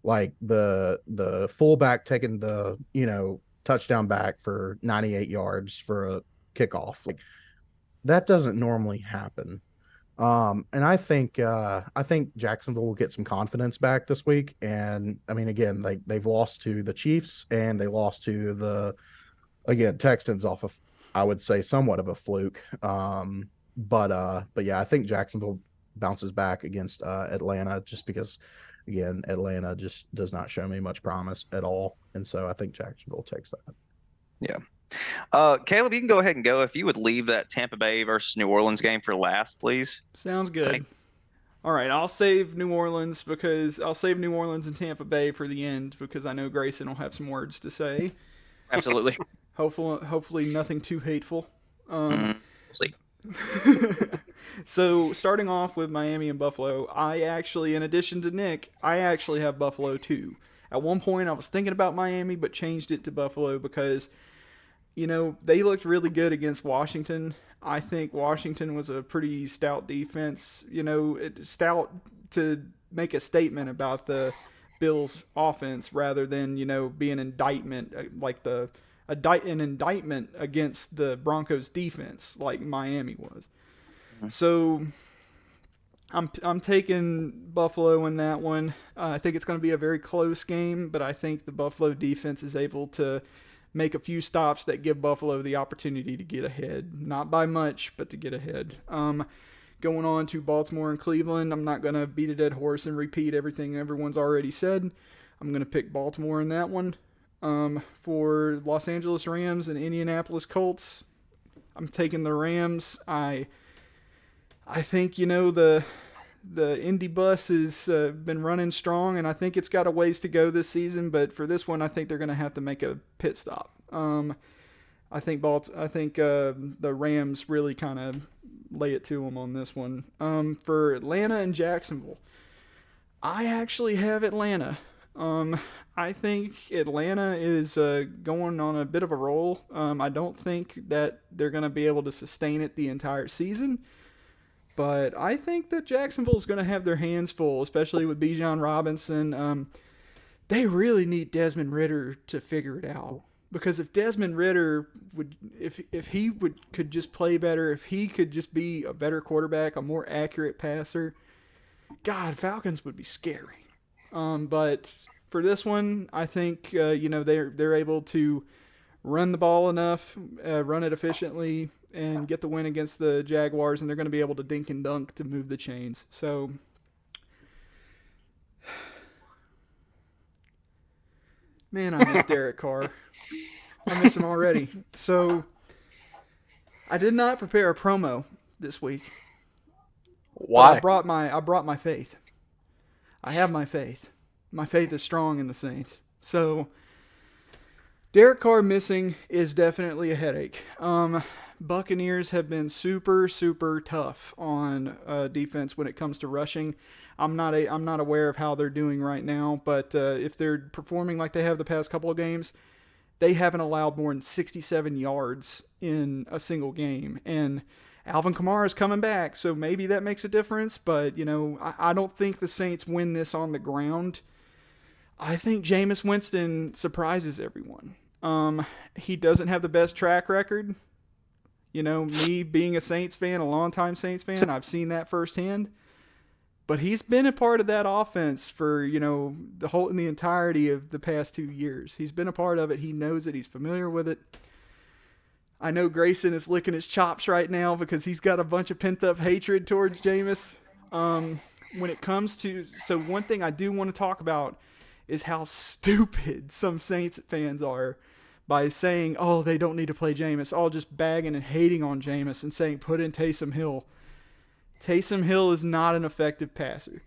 like the fullback taking the touchdown back for 98 yards for a kickoff. Like that doesn't normally happen. And I think Jacksonville will get some confidence back this week. And I mean, again, they've lost to the Chiefs and they lost to the Texans off of, I would say, somewhat of a fluke. But yeah, I think Jacksonville bounces back against Atlanta just because again, Atlanta just does not show me much promise at all. And so I think Jacksonville takes that. Yeah. Caleb, you can go ahead and go if you would leave that Tampa Bay versus New Orleans game for last, please. Sounds good. All right, I'll save New Orleans and Tampa Bay for the end because I know Grayson will have some words to say. Absolutely. Hopefully nothing too hateful. We'll see. So starting off with Miami and Buffalo, I actually, in addition to Nick, I actually have Buffalo too. At one point I was thinking about Miami but changed it to Buffalo because they looked really good against Washington. I think Washington was a pretty stout defense, stout to make a statement about the Bills offense rather than, be an indictment like an indictment against the Broncos defense like Miami was. So I'm taking Buffalo in that one. I think it's going to be a very close game, but I think the Buffalo defense is able to make a few stops that give Buffalo the opportunity to get ahead. Not by much, but to get ahead. Going on to Baltimore and Cleveland, I'm not going to beat a dead horse and repeat everything everyone's already said. I'm going to pick Baltimore in that one. For Los Angeles Rams and Indianapolis Colts, I'm taking the Rams. I think, the Indy bus has been running strong, and I think it's got a ways to go this season. But for this one, I think they're going to have to make a pit stop. I think the Rams really kind of lay it to them on this one. For Atlanta and Jacksonville, I actually have Atlanta. I think Atlanta is going on a bit of a roll. I don't think that they're going to be able to sustain it the entire season. But I think that Jacksonville is going to have their hands full, especially with Bijan Robinson. They really need Desmond Ridder to figure it out. Because if Desmond Ridder could just play better, if he could just be a better quarterback, a more accurate passer, God, Falcons would be scary. But for this one, I think they're able to run the ball enough, run it efficiently, and get the win against the Jaguars, and they're going to be able to dink and dunk to move the chains. So, man, I miss Derek Carr. I miss him already. So, I did not prepare a promo this week. Why? I brought my faith. I have my faith. My faith is strong in the Saints. So, Derek Carr missing is definitely a headache. Buccaneers have been super, super tough on defense when it comes to rushing. I'm not aware of how they're doing right now, but if they're performing like they have the past couple of games, they haven't allowed more than 67 yards in a single game. And Alvin Kamara is coming back, so maybe that makes a difference. But, I don't think the Saints win this on the ground. I think Jameis Winston surprises everyone. He doesn't have the best track record. Me being a Saints fan, a longtime Saints fan, I've seen that firsthand. But he's been a part of that offense for, in the entirety of the past 2 years. He's been a part of it. He knows it. He's familiar with it. I know Grayson is licking his chops right now because he's got a bunch of pent-up hatred towards Jameis. When it comes to... So one thing I do want to talk about is how stupid some Saints fans are by saying, oh, they don't need to play Jameis, all just bagging and hating on Jameis and saying, put in Taysom Hill. Taysom Hill is not an effective passer.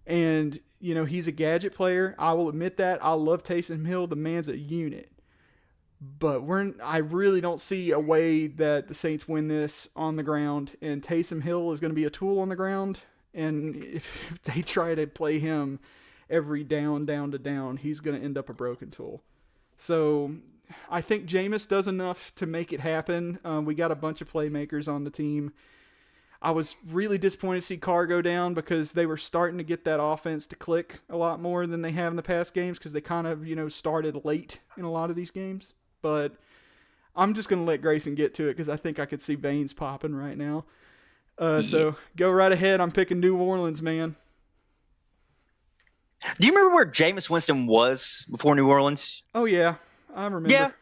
And, he's a gadget player. I will admit that. I love Taysom Hill. The man's a unit. But I really don't see a way that the Saints win this on the ground. And Taysom Hill is going to be a tool on the ground. And if they try to play him every down to down, he's going to end up a broken tool. So I think Jameis does enough to make it happen. We got a bunch of playmakers on the team. I was really disappointed to see Carr go down because they were starting to get that offense to click a lot more than they have in the past games because they kind of, started late in a lot of these games. But I'm just going to let Grayson get to it because I think I could see veins popping right now. So go right ahead. I'm picking New Orleans, man. Do you remember where Jameis Winston was before New Orleans? Oh, yeah. I remember.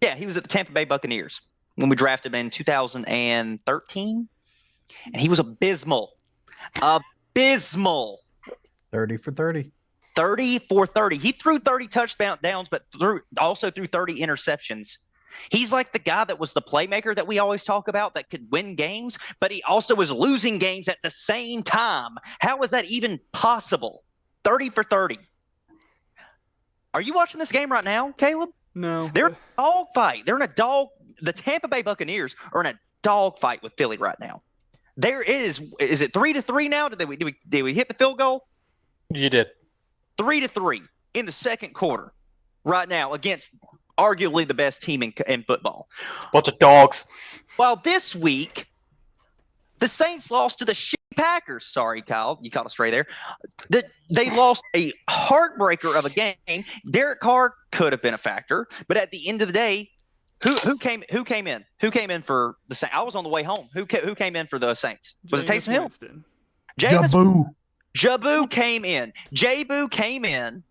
Yeah, he was at the Tampa Bay Buccaneers when we drafted him in 2013. And he was abysmal. 30 for 30. 30 for 30. He threw 30 touchdowns, but also threw 30 interceptions. He's like the guy that was the playmaker that we always talk about that could win games, but he also was losing games at the same time. How is that even possible? 30 for 30. Are you watching this game right now, Caleb? No. They're in a dog fight. The Tampa Bay Buccaneers are in a dog fight with Philly right now. There is it 3-3 now? Did we hit the field goal? You did. 3-3 in the second quarter right now against arguably the best team in football. Bunch of dogs. While this week, the Saints lost to the Packers. Sorry, Kyle, you caught us straight there. They lost a heartbreaker of a game. Derek Carr could have been a factor, but at the end of the day, who came in? Who came in for the Saints? I was on the way home. Who came in for the Saints? Was it Taysom Hill? Jabu came in. Jabu came in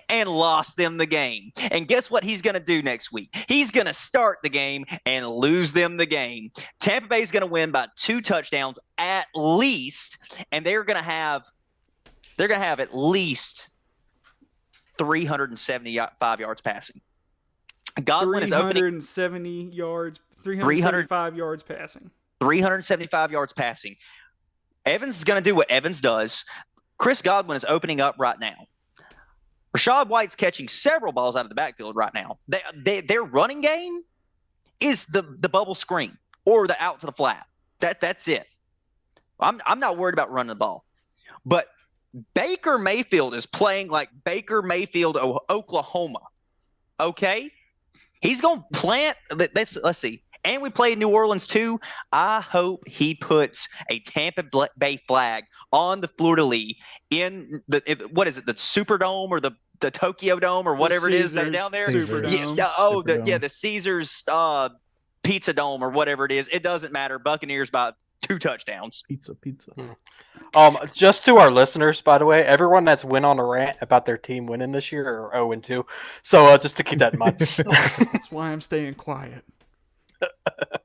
and lost them the game. And guess what he's going to do next week? He's going to start the game and lose them the game. Tampa Bay's going to win by 2 touchdowns at least, and they're going to have at least 375 yards passing. Godwin is opening 375 yards passing. 375 yards passing. Evans is going to do what Evans does. Chris Godwin is opening up right now. Rashad White's catching several balls out of the backfield right now. Their running game is the bubble screen or the out to the flat. That's it. I'm not worried about running the ball. But Baker Mayfield is playing like Baker Mayfield, Oklahoma. Okay? He's going to plant – let's see. And we play New Orleans too. I hope he puts a Tampa Bay flag on the fleur-de-lis in the Superdome or the Tokyo Dome or whatever it is down there. Superdome. The Caesars Pizza Dome or whatever it is. It doesn't matter. Buccaneers by 2 touchdowns. Pizza. Just to our listeners, by the way, everyone that's went on a rant about their team winning this year are 0-2. So just to keep that in mind. That's why I'm staying quiet. I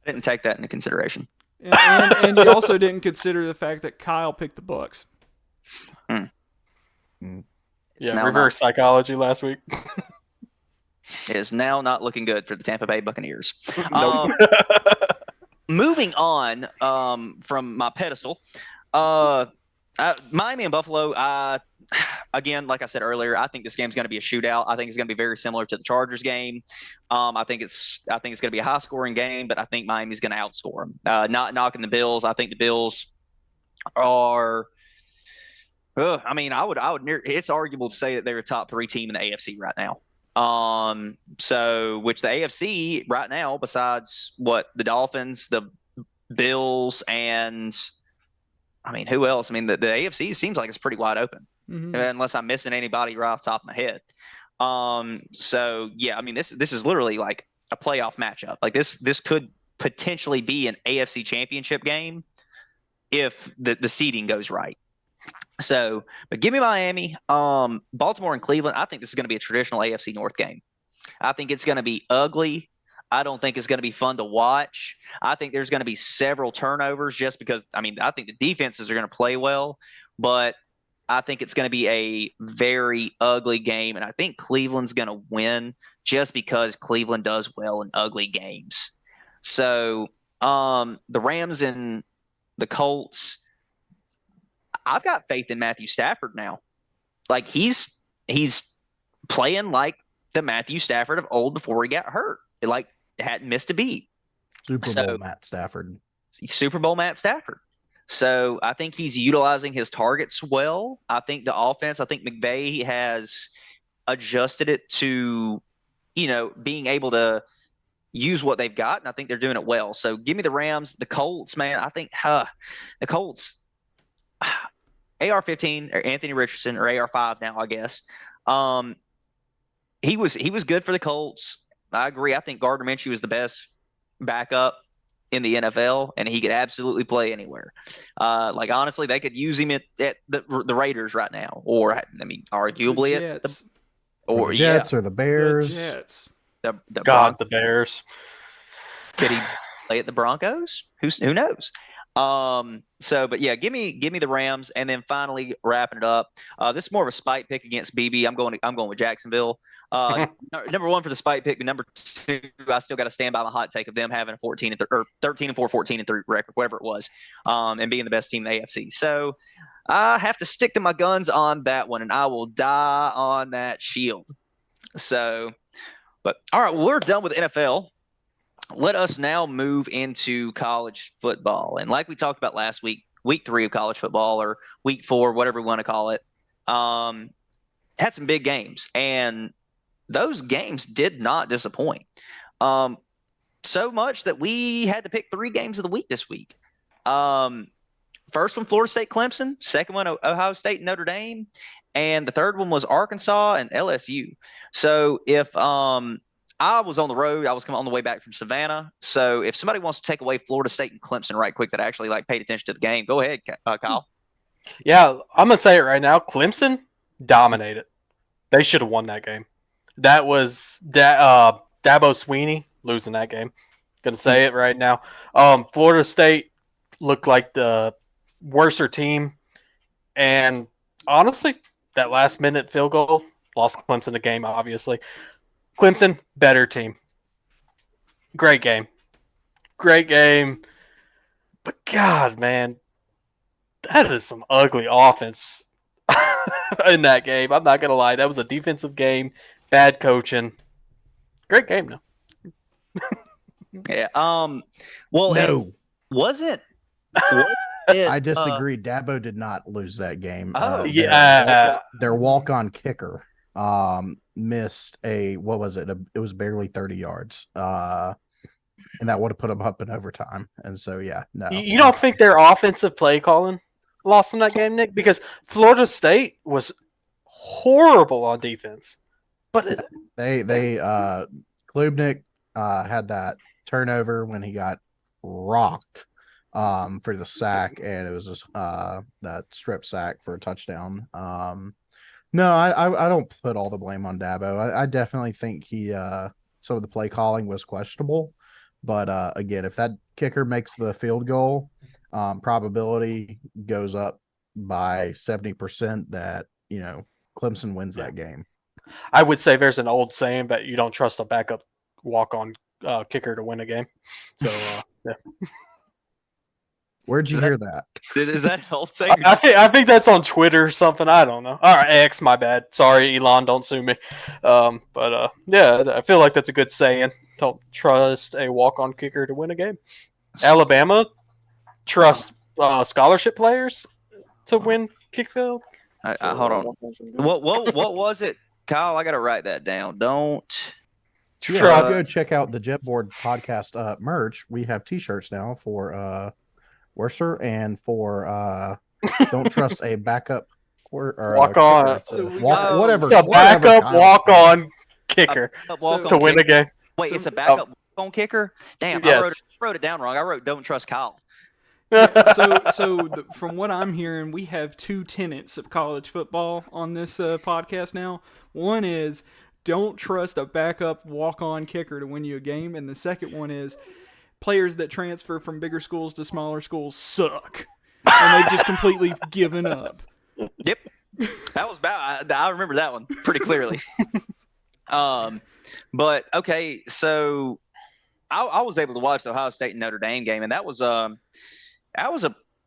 didn't take that into consideration. And you also didn't consider the fact that Kyle picked the Bucks. Yeah, reverse psychology last week. It is now not looking good for the Tampa Bay Buccaneers. Moving on from my pedestal, Miami and Buffalo. Again, like I said earlier, I think this game's going to be a shootout. I think it's going to be very similar to the Chargers game. I think it's going to be a high-scoring game, but I think Miami's going to outscore them. Not knocking the Bills. I think the Bills are. It's arguable to say that they're a top 3 team in the AFC right now. Which the AFC right now, besides the Dolphins, the Bills, and who else? The AFC seems like it's pretty wide open, unless I'm missing anybody right off the top of my head. This is literally like a playoff matchup. Like this could potentially be an AFC championship game if the seeding goes right. So, but give me Miami, Baltimore and Cleveland. I think this is going to be a traditional AFC North game. I think it's going to be ugly. I don't think it's going to be fun to watch. I think there's going to be several turnovers just because, I think the defenses are going to play well, but I think it's going to be a very ugly game. And I think Cleveland's going to win just because Cleveland does well in ugly games. So, the Rams and the Colts, I've got faith in Matthew Stafford now. Like he's playing like the Matthew Stafford of old before he got hurt. Like hadn't missed a beat. Super Bowl Matt Stafford. So I think he's utilizing his targets well. I think the offense, McVay has adjusted it to, being able to, use what they've got, and I think they're doing it well. So give me the Rams. The Colts, man, I think the Colts, AR-15 or Anthony Richardson, or AR-5 now, I guess. He was good for the Colts. I agree. I think Gardner Minshew is the best backup in the NFL, and he could absolutely play anywhere. Like, honestly, they could use him at the Raiders right now, or I mean, arguably The at Jets. Or the Jets or the Bears. The Jets. The Bears. Could he play at the Broncos? Who knows? But yeah, give me the Rams, and then finally wrapping it up. This is more of a spite pick against BB. I'm going with Jacksonville. Number one for the spite pick, but number two, I still got to stand by my hot take of them having a 13-4, 14-3 record, whatever it was, and being the best team in the AFC. So I have to stick to my guns on that one, and I will die on that shield. So, but all right, we're done with NFL. Let us now move into college football. And like we talked about last week, week 3 of college football, or week 4, whatever we want to call it, had some big games. And those games did not disappoint. So much that we had to pick 3 games of the week this week. First one, Florida State, Clemson. Second one, Ohio State, Notre Dame. And the third one was Arkansas and LSU. So if I was on the road, I was coming on the way back from Savannah. So if somebody wants to take away Florida State and Clemson right quick that actually paid attention to the game, go ahead, Kyle. Yeah, I'm going to say it right now. Clemson dominated. They should have won that game. That was Dabo Sweeney losing that game. Going to say it right now. Florida State looked like the worser team. And honestly, that last-minute field goal lost Clemson the game, obviously. Clemson, better team. Great game. But God, man, that is some ugly offense in that game. I'm not going to lie. That was a defensive game. Bad coaching. Great game, though. Yeah. Well, no. Was it? I disagree. Dabo did not lose that game. Their walk-on kicker missed what was it? It was barely 30 yards. And that would have put them up in overtime. And so, yeah, no. You don't think their offensive play calling lost in that game, Nick? Because Florida State was horrible on defense. But Klubnik had that turnover when he got rocked for the sack, and it was just that strip sack for a touchdown. No, I don't put all the blame on Dabo. I definitely think some of the play calling was questionable. But again, if that kicker makes the field goal, probability goes up by 70% that, Clemson wins that game. I would say there's an old saying that you don't trust a backup walk-on kicker to win a game. So, yeah. Where'd you hear that? Is that an old saying? I think that's on Twitter or something. I don't know. All right, X, my bad. Sorry, Elon, don't sue me. Yeah, I feel like that's a good saying. Don't trust a walk-on kicker to win a game. Alabama, trust scholarship players to win kick field. Hold on. What was it, Kyle? I got to write that down. Don't trust. Go check out the JEB Board podcast merch. We have T-shirts now for Worcester and for don't trust a backup or walk-on. Whatever. It's a backup walk-on kicker to win a game. Wait, it's a backup walk-on kicker? Damn, yes. I wrote it down wrong. I wrote don't trust Kyle. From what I'm hearing, we have 2 tenets of college football on this podcast now. One is don't trust a backup walk-on kicker to win you a game, and the second one is players that transfer from bigger schools to smaller schools suck, and they've just completely given up. Yep, that was bad. I remember that one pretty clearly. But okay, so I was able to watch the Ohio State and Notre Dame game, and that was a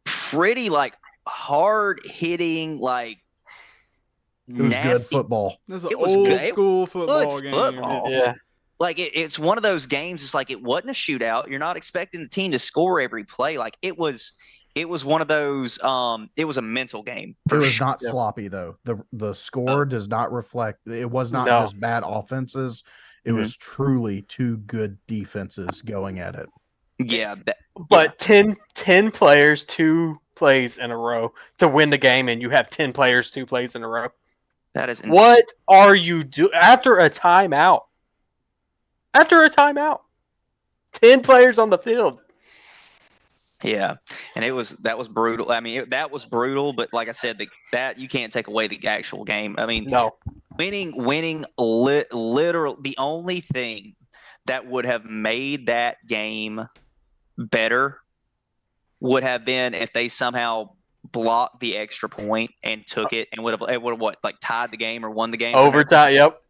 pretty hard hitting nasty good football. It was an old school football game. Football. Yeah. It's one of those games. It's it wasn't a shootout. You're not expecting the team to score every play. It was one of those. It was a mental game. It was not sloppy though. The score does not reflect. It was not just bad offenses. It was truly two good defenses going at it. Yeah, but 10 players, 2 plays in a row to win the game, and you have 10 players, 2 plays in a row. that is What are you doing after a timeout? 10 players on the field. Yeah, and that was brutal. I mean, that was brutal. But like I said, that you can't take away the actual game. I mean, No. winning, literal. The only thing that would have made that game better would have been if they somehow blocked the extra point and took it and would have what, like, tied the game or won the game Overtime. Yep.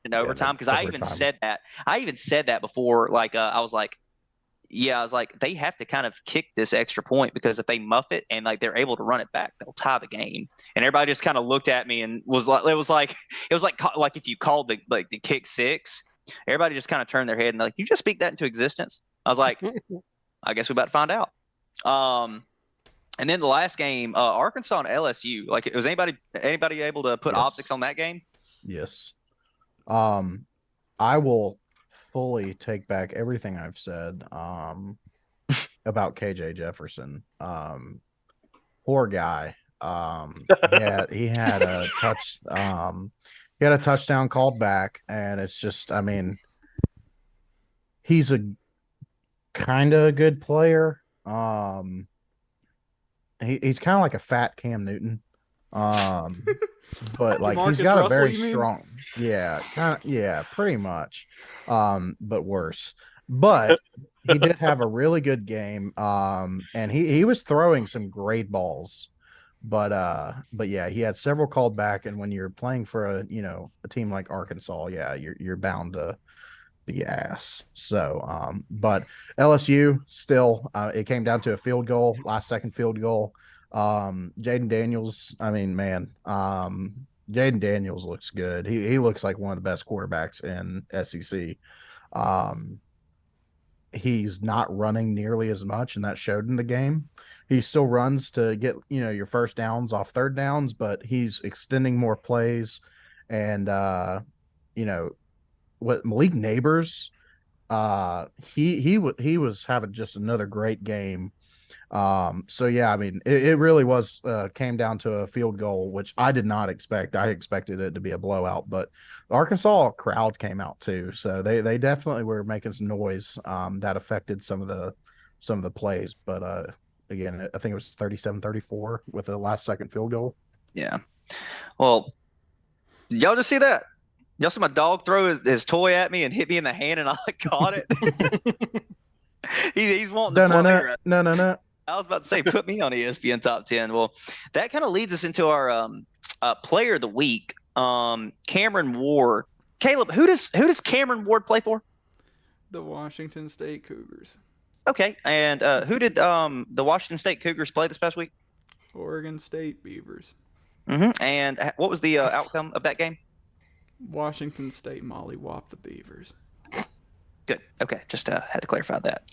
in overtime. Because I even said that before. Like I was like, they have to kind of kick this extra point, because if they muff it and like they're able to run it back, they'll tie the game. And everybody just kind of looked at me and was like, it was like if you called the kick six, everybody just kind of turned their head and like, you just speak that into existence. I was like, I guess we're about to find out. And then the last game, Arkansas and LSU. Like, was anybody able to put optics on that game? Yes. I will fully take back everything I've said about KJ Jefferson. Poor guy. He had a touchdown called back, and it's just, I mean, he's a kind of a good player. He's kind of like a fat Cam Newton. But like Marcus he's got Russell, a very you mean? strong, pretty much, but worse. But he did have a really good game, and he was throwing some great balls, but yeah, he had several called back, and when you're playing for a team like Arkansas, yeah, you're bound to be ass. So, but LSU still, it came down to a field goal, last second field goal. Jaden Daniels, I mean, man, Jaden Daniels looks good. He looks like one of the best quarterbacks in SEC. He's not running nearly as much, and that showed in the game. He still runs to get, your first downs off third downs, but he's extending more plays. And, what Malik Neighbors, he was having just another great game. So yeah, I mean, it really was came down to a field goal, which I did not expect. I expected it to be a blowout, but the Arkansas crowd came out too, so they definitely were making some noise that affected some of the plays. But again, I think it was 37-34 with the last second field goal. Yeah. Well, y'all just see that? Y'all see my dog throw his toy at me and hit me in the hand, and I caught it. He's wanting to play. No. I was about to say, put me on ESPN Top 10. Well, that kind of leads us into our player of the week, Cameron Ward. Caleb, who does Cameron Ward play for? The Washington State Cougars. Okay, and who did the Washington State Cougars play this past week? Oregon State Beavers. Mm-hmm. And what was the outcome of that game? Washington State mollywopped the Beavers. Good. Okay, just had to clarify that.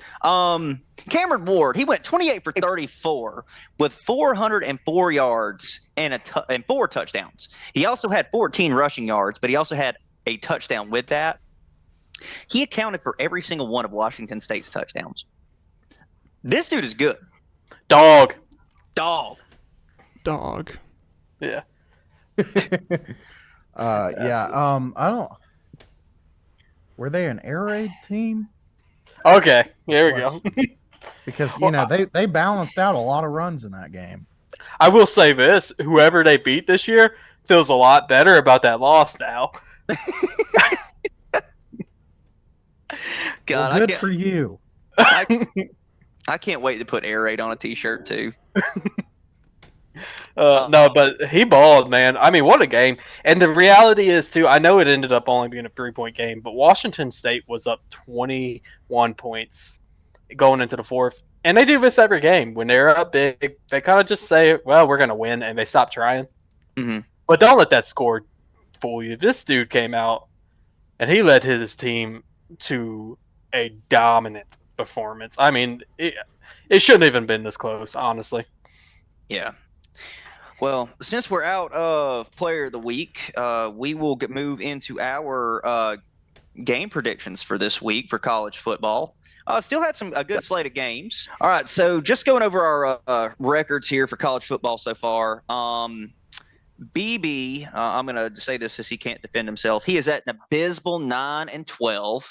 Cameron Ward, he went 28 for 34 with 404 yards and 4 touchdowns. He also had 14 rushing yards, but he also had a touchdown with that. He accounted for every single one of Washington State's touchdowns. This dude is good. Dog. Yeah. Yeah. I don't. Were they an air raid team? Okay, there we go. Because they balanced out a lot of runs in that game. I will say this: whoever they beat this year feels a lot better about that loss now. God, well, good for you. I can't wait to put air raid on a t-shirt too. No, but he balled, man. I mean, what a game. And the reality is, too, I know it ended up only being a 3-point game, but Washington State was up 21 points going into the fourth. And they do this every game. When they're up big, they kind of just say, well, we're going to win, and they stop trying. Mm-hmm. But don't let that score fool you. This dude came out, and he led his team to a dominant performance. I mean, it shouldn't have even been this close, honestly. Yeah. Well, since we're out of player of the week, we will move into our game predictions for this week for college football. Still had a good slate of games. All right, so just going over our records here for college football so far. BB, I'm going to say this since he can't defend himself. He is at an abysmal 9-12.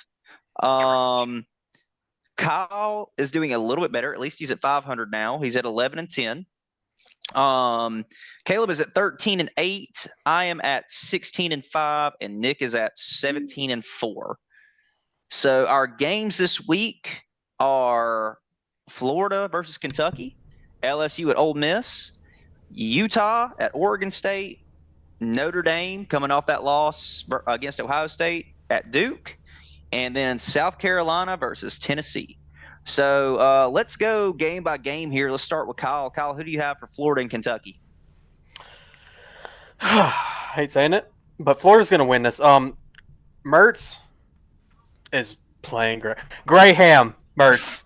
Kyle is doing a little bit better. At least he's at 500 now. He's at 11-10. Caleb is at 13-8. I am at 16-5, and Nick is at 17-4. So our games this week are Florida versus Kentucky, LSU at Ole Miss, Utah at Oregon State, Notre Dame coming off that loss against Ohio State at Duke, and then South Carolina versus Tennessee. So let's go game by game here. Let's start with Kyle. Kyle, who do you have for Florida and Kentucky? I hate saying it, but Florida's going to win this. Mertz is playing great. Graham Mertz.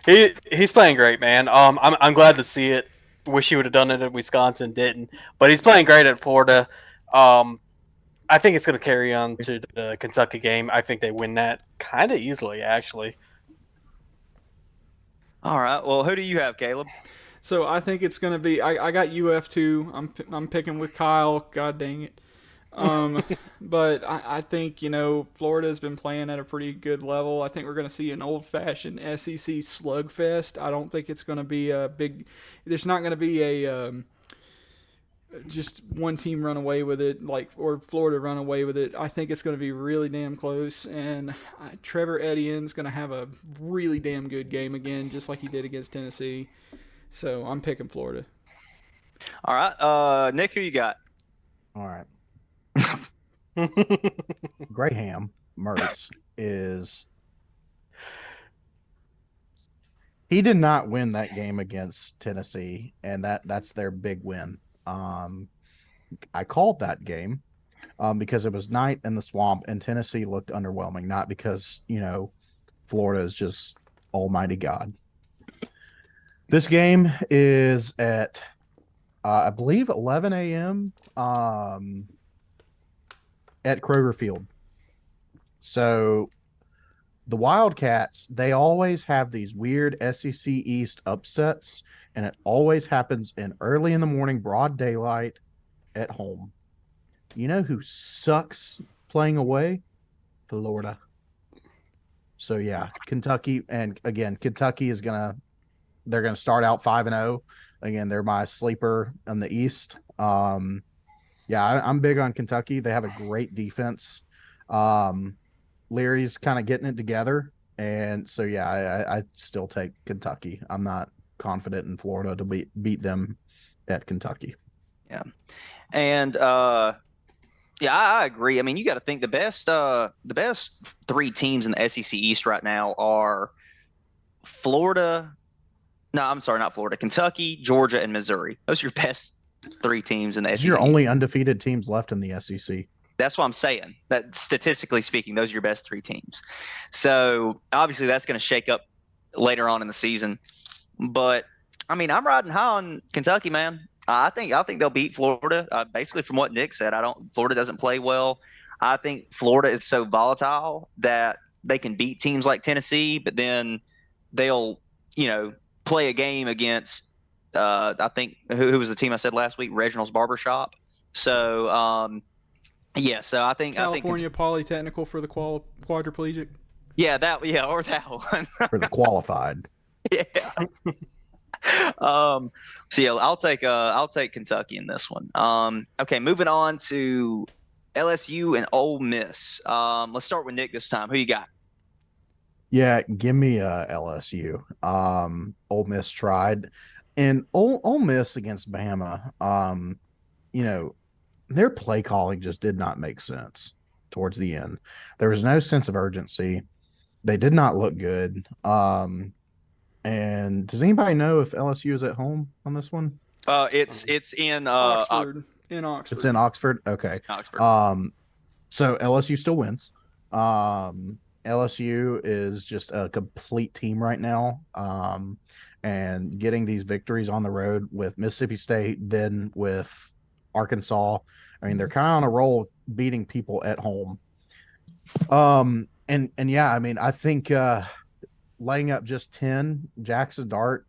He's playing great, man. I'm glad to see it. Wish he would have done it at Wisconsin, didn't. But he's playing great at Florida. I think it's going to carry on to the Kentucky game. I think they win that kind of easily, actually. All right. Well, who do you have, Caleb? So I think it's going to be. I got UF too. I'm picking with Kyle. God dang it. But I think, Florida's been playing at a pretty good level. I think we're going to see an old-fashioned SEC slugfest. I don't think it's going to be a big – there's not going to be a just one team run away with it, or Florida run away with it. I think it's going to be really damn close, and Trevor Etienne's going to have a really damn good game again, just like he did against Tennessee. So I'm picking Florida. All right. Nick, who you got? All right. Graham Mertz he did not win that game against Tennessee, and that's their big win. I called that game because it was night in the swamp and Tennessee looked underwhelming, not because, Florida is just almighty God. This game is at I believe 11 a.m. At Kroger Field. So the Wildcats, they always have these weird SEC East upsets, and it always happens in early in the morning, broad daylight at home. You know who sucks playing away? Florida. So yeah, Kentucky, and again, Kentucky they're gonna start out 5-0. Again, they're my sleeper in the East. Yeah, I'm big on Kentucky. They have a great defense. Leary's kind of getting it together. And so, yeah, I still take Kentucky. I'm not confident in Florida to beat them at Kentucky. Yeah. And, I agree. I mean, you got to think the best three teams in the SEC East right now are Florida. No, I'm sorry, not Florida. Kentucky, Georgia, and Missouri. Those are your best three teams in the SEC. Your only undefeated teams left in the SEC. That's what I'm saying. That statistically speaking, those are your best three teams. So obviously that's going to shake up later on in the season. But I mean, I'm riding high on Kentucky, man. I think they'll beat Florida. Basically, from what Nick said, Florida doesn't play well. I think Florida is so volatile that they can beat teams like Tennessee, but then they'll play a game against. I think who was the team I said last week? Reginald's Barbershop. So, so I think California Polytechnical for the quadriplegic. Yeah, or that one for the qualified. Yeah. So yeah, I'll take Kentucky in this one. Okay, moving on to LSU and Ole Miss. Let's start with Nick this time. Who you got? Yeah, give me LSU. Ole Miss tried. And Ole Miss against Bama, their play calling just did not make sense towards the end. There was no sense of urgency. They did not look good. And does anybody know if LSU is at home on this one? It's in Oxford. In Oxford. It's in Oxford. Okay. Oxford. So LSU still wins. LSU is just a complete team right now. And getting these victories on the road with Mississippi State, then with Arkansas. I mean, they're kind of on a roll beating people at home. And yeah, I mean, I think laying up just 10, Jackson Dart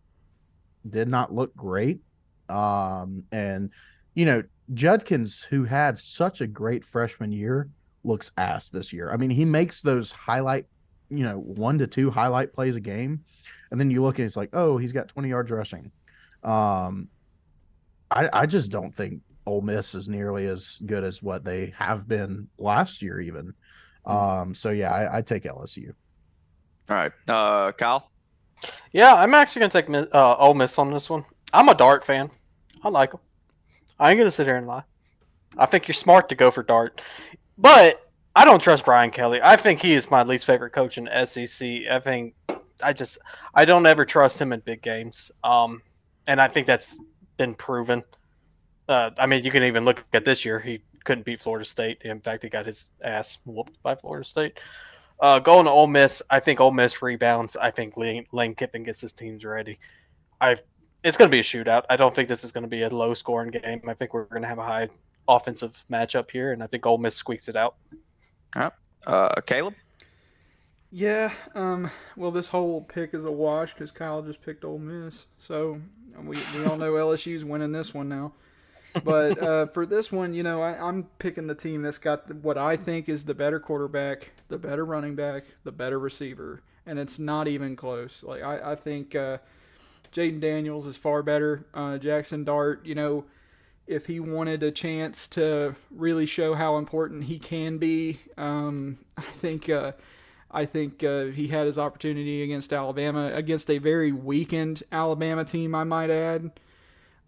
did not look great. And you know, Judkins, who had such a great freshman year, looks ass this year. I mean, he makes those highlight, 1 to 2 highlight plays a game, and then you look and it's like, oh, he's got 20 yards rushing. Um, I just don't think Ole Miss is nearly as good as what they have been last year, even. So yeah, I take LSU. All right, Kyle. Yeah, I'm actually gonna take Ole Miss on this one. I'm a Dart fan. I like him. I ain't gonna sit here and lie. I think you're smart to go for Dart, but I don't trust Brian Kelly. I think he is my least favorite coach in the SEC. I don't ever trust him in big games. And I think that's been proven. I mean, you can even look at this year. He couldn't beat Florida State. In fact, he got his ass whooped by Florida State. Going to Ole Miss, I think Ole Miss rebounds. I think Lane Kiffin gets his teams ready. It's going to be a shootout. I don't think this is going to be a low scoring game. I think we're going to have a high offensive matchup here, and I think Ole Miss squeaks it out. All right, Caleb. Yeah, well, this whole pick is a wash because Kyle just picked Ole Miss. So we all know LSU's winning this one now. But for this one, I'm picking the team that's got what I think is the better quarterback, the better running back, the better receiver. And it's not even close. Like, I think Jaden Daniels is far better. Jackson Dart, if he wanted a chance to really show how important he can be, I think he had his opportunity against Alabama, against a very weakened Alabama team, I might add.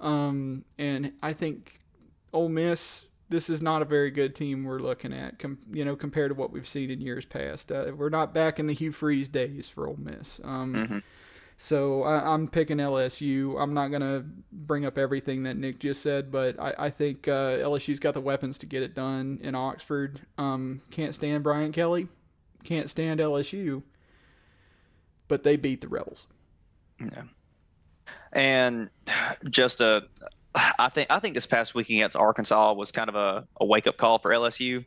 And I think Ole Miss, this is not a very good team we're looking at, compared to what we've seen in years past. We're not back in the Hugh Freeze days for Ole Miss. So I'm picking LSU. I'm not going to bring up everything that Nick just said, but I think LSU's got the weapons to get it done in Oxford. Can't stand Brian Kelly. Can't stand LSU. But they beat the Rebels. Yeah. And I think this past week against Arkansas was kind of a wake up call for LSU.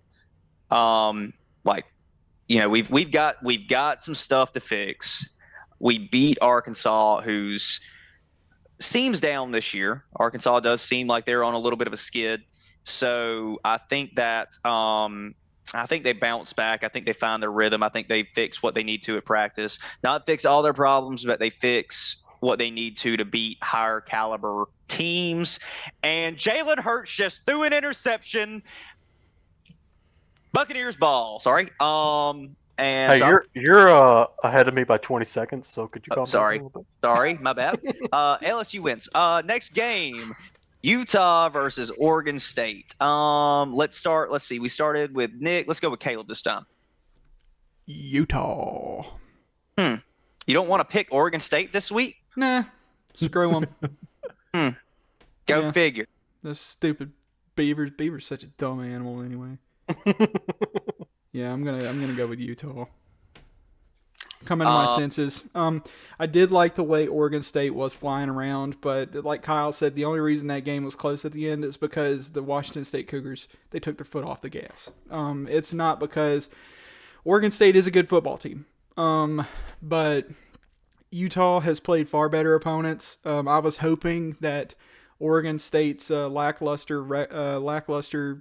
We've got some stuff to fix. We beat Arkansas, who's seems down this year. Arkansas does seem like they're on a little bit of a skid. So I think that I think they bounce back. I think they find their rhythm. I think they fix what they need to at practice. Not fix all their problems, but they fix what they need to beat higher caliber teams. And Jalen Hurts just threw an interception. Buccaneers ball. Sorry. And hey, so you're ahead of me by 20 seconds, so could you calm down a little bit? Sorry, my bad. LSU wins. Next game, Utah versus Oregon State. Let's start. Let's see. We started with Nick. Let's go with Caleb this time. Utah. You don't want to pick Oregon State this week? Nah, screw them. Go figure. Those stupid Beavers. Beavers such a dumb animal anyway. Yeah, I'm gonna go with Utah. Coming to my senses. I did like the way Oregon State was flying around, but like Kyle said, the only reason that game was close at the end is because the Washington State Cougars, they took their foot off the gas. It's not because Oregon State is a good football team. But Utah has played far better opponents. I was hoping that Oregon State's lackluster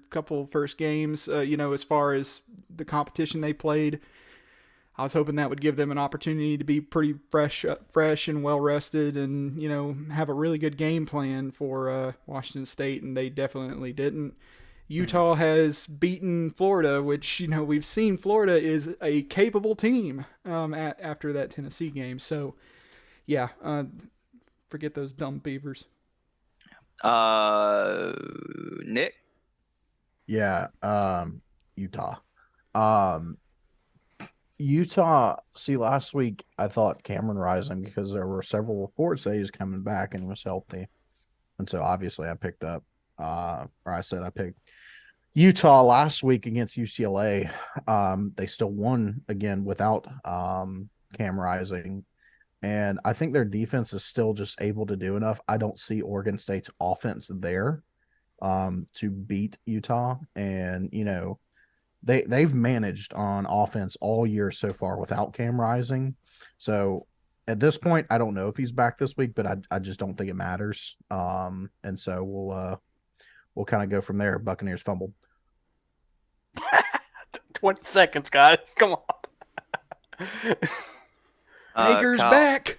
couple first games, as far as the competition they played, I was hoping that would give them an opportunity to be pretty fresh and well rested, and have a really good game plan for Washington State, and they definitely didn't. Utah has beaten Florida, which we've seen Florida is a capable team after that Tennessee game. So, yeah, forget those dumb Beavers. Nick? Yeah, Utah. Utah, see, last week I thought Cameron Rising, because there were several reports that he was coming back and was healthy. And so obviously I picked Utah last week against UCLA. They still won again without Cam Rising. And I think their defense is still just able to do enough. I don't see Oregon State's offense there. to beat Utah, and they've managed on offense all year so far without Cam Rising. So at this point, I don't know if he's back this week, but I just don't think it matters. And so we'll kind of go from there. Buccaneers fumbled. 20 seconds, guys. Come on. Baker's Kyle. back.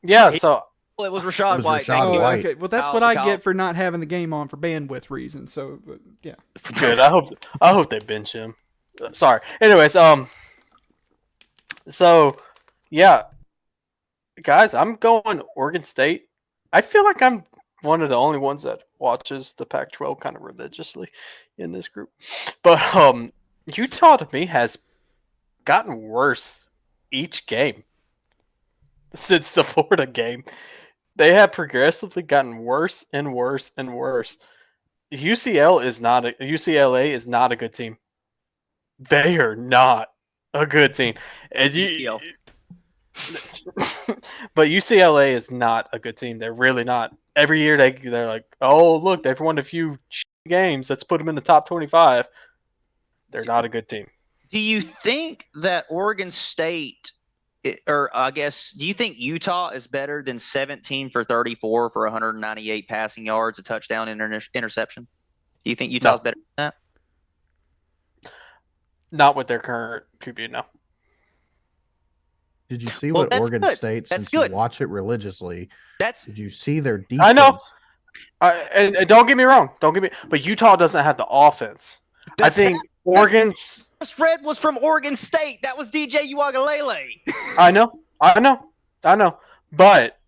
Yeah, so Well, it was Rashad It was White. Rashad Thank you. White. Okay. Well, that's Kyle- what I Kyle- get for not having the game on for bandwidth reasons. So, but, yeah. good. I hope they bench him. Sorry. Anyways, so yeah, guys, I'm going Oregon State. I feel like I'm one of the only ones that watches the Pac-12 kind of religiously in this group. But Utah to me has gotten worse each game since the Florida game. They have progressively gotten worse and worse and worse. UCLA is not a good team. They are not a good team. And UCL. but UCLA is not a good team. They're really not. Every year they're like, oh look, they've won a few games. Let's put them in the top 25. They're not a good team. Do you think that Oregon State, or I guess, do you think Utah is better than 17 for 34 for 198 passing yards, a touchdown, and interception? Do you think Utah's better than that? Not with their current QB, no. Did you see Well, what that's Oregon good. State, That's since good. you watch it religiously, That's did you see their defense? I know. And don't get me wrong. But Utah doesn't have the offense. the I think Oregon's. spread was from Oregon State. That was DJ Uagalele. I know. But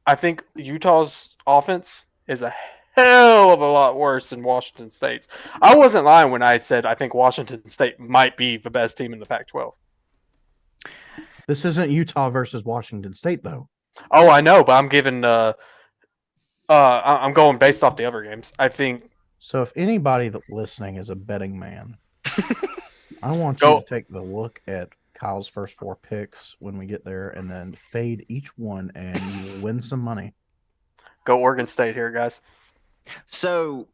I think Utah's offense is a hell of a lot worse than Washington State's. I wasn't lying when I said I think Washington State might be the best team in the Pac-12. This isn't Utah versus Washington State, though. Oh, I know, but I'm giving. I'm going based off the other games. I think. So if anybody that listening is a betting man, I want Go. you to take the look at Kyle's first 4 picks when we get there, and then fade each one, and you will win some money. Go Oregon State here, guys. So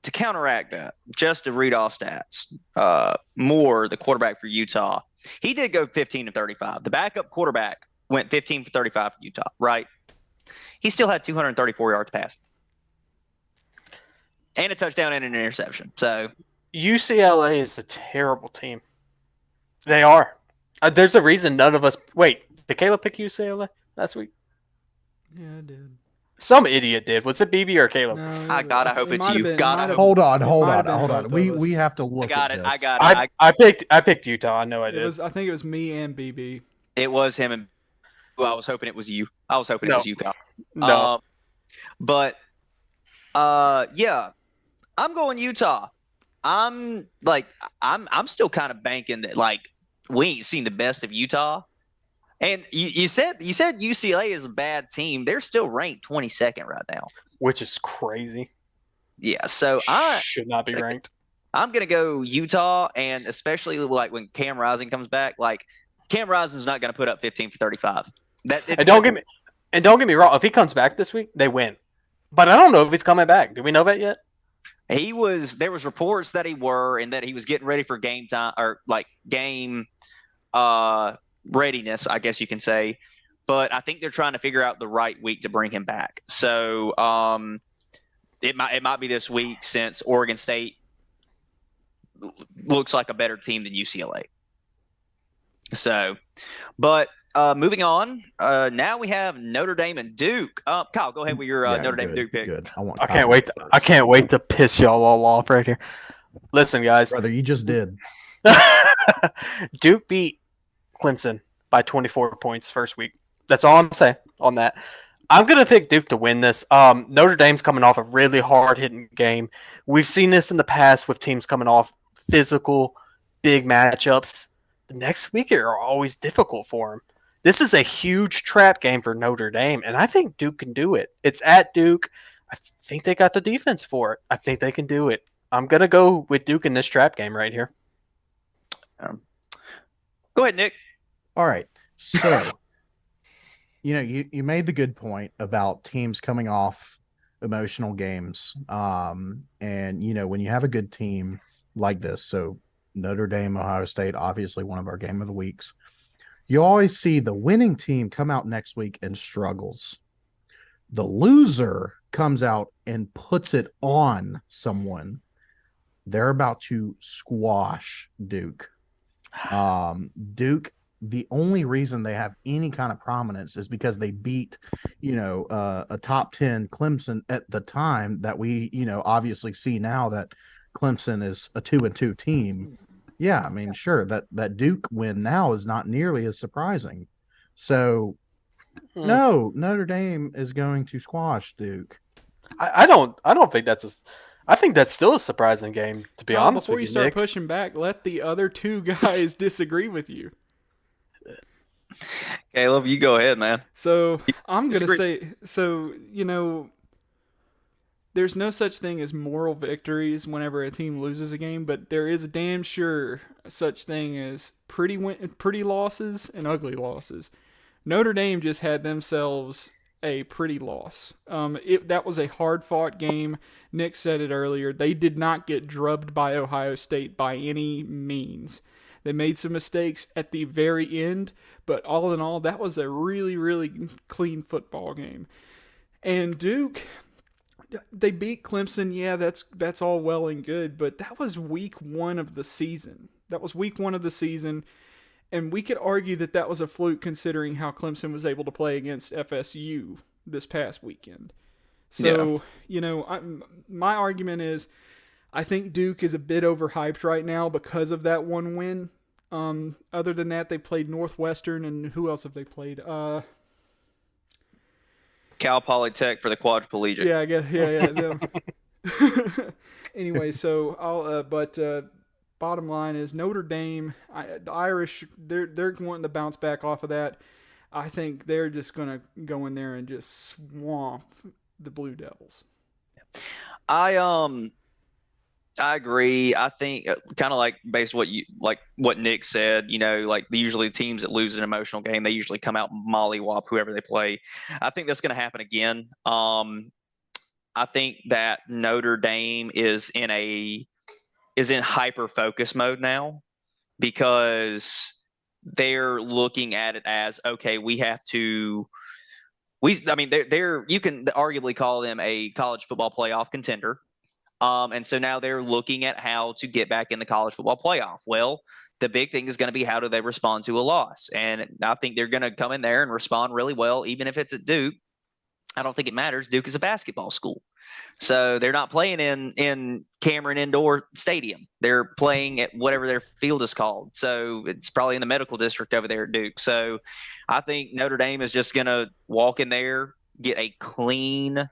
to counteract that, just to read off stats, Moore, the quarterback for Utah, he did go 15 to 35. The backup quarterback went 15 for 35 for Utah, right? He still had 234 yards passing and a touchdown and an interception. So UCLA is a terrible team. They are. There's a reason none of us. Wait, did Caleb pick UCLA last week? Yeah, I did. Some idiot did. Was it BB or Caleb? No, I hope it's might have you. been- God, might I have- hope- Hold might have been on. both of We us. we have to look. I got at it. this. I got it. I picked Utah. I know I did. I think it was me and BB. It was him, and well, I was hoping it was you. I was hoping it No. was you, Kyle. No. But yeah, I'm going Utah. I'm still kind of banking that like we ain't seen the best of Utah. And you said UCLA is a bad team. They're still ranked 22nd right now. Which is crazy. Yeah, so I should not be ranked. I'm gonna go Utah, and especially like when Cam Rising comes back, like Cam Rising's not gonna put up 15 for 35. And don't get me wrong. If he comes back this week, they win. But I don't know if he's coming back. Do we know that yet? There was reports that he and that he was getting ready for game time or like game readiness, I guess you can say. But I think they're trying to figure out the right week to bring him back. So it might be this week since Oregon State looks like a better team than UCLA. So, but moving on, now we have Notre Dame and Duke. Kyle, go ahead with your Notre Dame and Duke pick. Good. I can't wait to piss y'all all off right here. Listen, guys. Brother, you just did. Duke beat Clemson by 24 points first week. That's all I'm saying on that. I'm going to pick Duke to win this. Notre Dame's coming off a really hard-hitting game. We've seen this in the past with teams coming off physical, big matchups. The next week are always difficult for them. This is a huge trap game for Notre Dame, and I think Duke can do it. It's at Duke. I think they got the defense for it. I think they can do it. I'm going to go with Duke in this trap game right here. Go ahead, Nick. All right. So, you made the good point about teams coming off emotional games. And when you have a good team like this, so Notre Dame, Ohio State, obviously one of our game of the weeks, you always see the winning team come out next week and struggles. The loser comes out and puts it on someone. They're about to squash Duke. Duke, the only reason they have any kind of prominence is because they beat, a top 10 Clemson at the time that we, obviously see now that Clemson is a 2-2 team. Yeah, I mean, sure, that Duke win now is not nearly as surprising. So, no, Notre Dame is going to squash Duke. I don't think I think that's still a surprising game, to be honest before with you you, start Nick. pushing back, let the other two guys disagree with you. Caleb, you go ahead, man. So I'm going to Disagree. say, there's no such thing as moral victories whenever a team loses a game, but there is damn sure such thing as pretty losses and ugly losses. Notre Dame just had themselves a pretty loss. That was a hard-fought game. Nick said it earlier. They did not get drubbed by Ohio State by any means. They made some mistakes at the very end, but all in all, that was a really, really clean football game. And Duke, they beat Clemson. Yeah, that's all well and good, but that was week 1 of the season. And we could argue that was a fluke considering how Clemson was able to play against FSU this past weekend. So, my argument is I think Duke is a bit overhyped right now because of that one win. Other than that, they played Northwestern, and who else have they played? Cal Polytech for the quadriplegic. Yeah, I guess. Yeah. Anyway, so bottom line is Notre Dame. The Irish, they're wanting to bounce back off of that. I think they're just gonna go in there and just swamp the Blue Devils. I agree. I think kind of like based what Nick said, like usually teams that lose an emotional game, they usually come out and mollywop whoever they play. I think that's going to happen again. I think that Notre Dame is in hyper focus mode now because they're looking at it as, okay, I mean, they're you can arguably call them a college football playoff contender. And so now they're looking at how to get back in the college football playoff. Well, the big thing is going to be how do they respond to a loss? And I think they're going to come in there and respond really well, even if it's at Duke. I don't think it matters. Duke is a basketball school. So they're not playing in Cameron Indoor Stadium. They're playing at whatever their field is called. So it's probably in the medical district over there at Duke. So I think Notre Dame is just going to walk in there, get a clean,